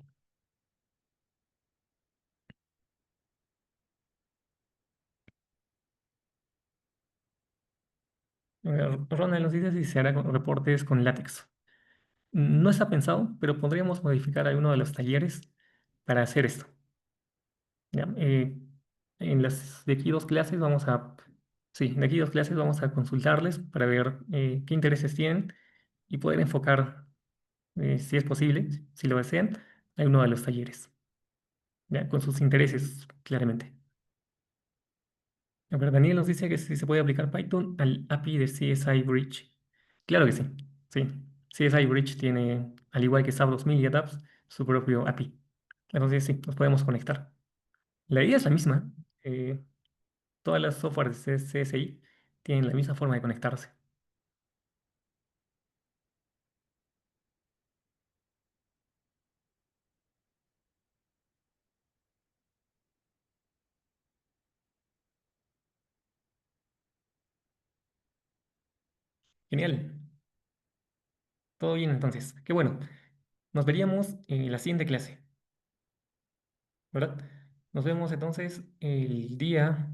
Speaker 1: Ronald nos dice si se hará con reportes con látex. No está pensado, pero podríamos modificar alguno de los talleres para hacer esto. ¿Ya? En las de aquí dos clases vamos a, sí, de aquí dos clases vamos a consultarles para ver qué intereses tienen y poder enfocar, si es posible, si lo desean, alguno de los talleres, ¿ya? Con sus intereses, claramente. A ver, Daniel nos dice que si se puede aplicar Python al API de CSI Bridge. Claro que sí, sí. CSI Bridge tiene, al igual que SAP 2000 y ADAPS, su propio API. Entonces sí, nos podemos conectar. La idea es la misma. Todas las softwares de CSI tienen la misma forma de conectarse. Genial. Todo bien entonces. Qué bueno. Nos veríamos en la siguiente clase, ¿verdad? Nos vemos entonces el día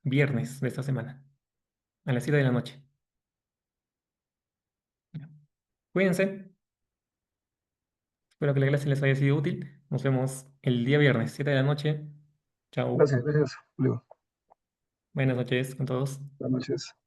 Speaker 1: viernes de esta semana, a las 7 de la noche. Cuídense. Espero que la clase les haya sido útil. Nos vemos el día viernes, 7 de la noche. Chao.
Speaker 2: Gracias, gracias, Julio.
Speaker 1: Buenas noches con todos.
Speaker 2: Buenas noches.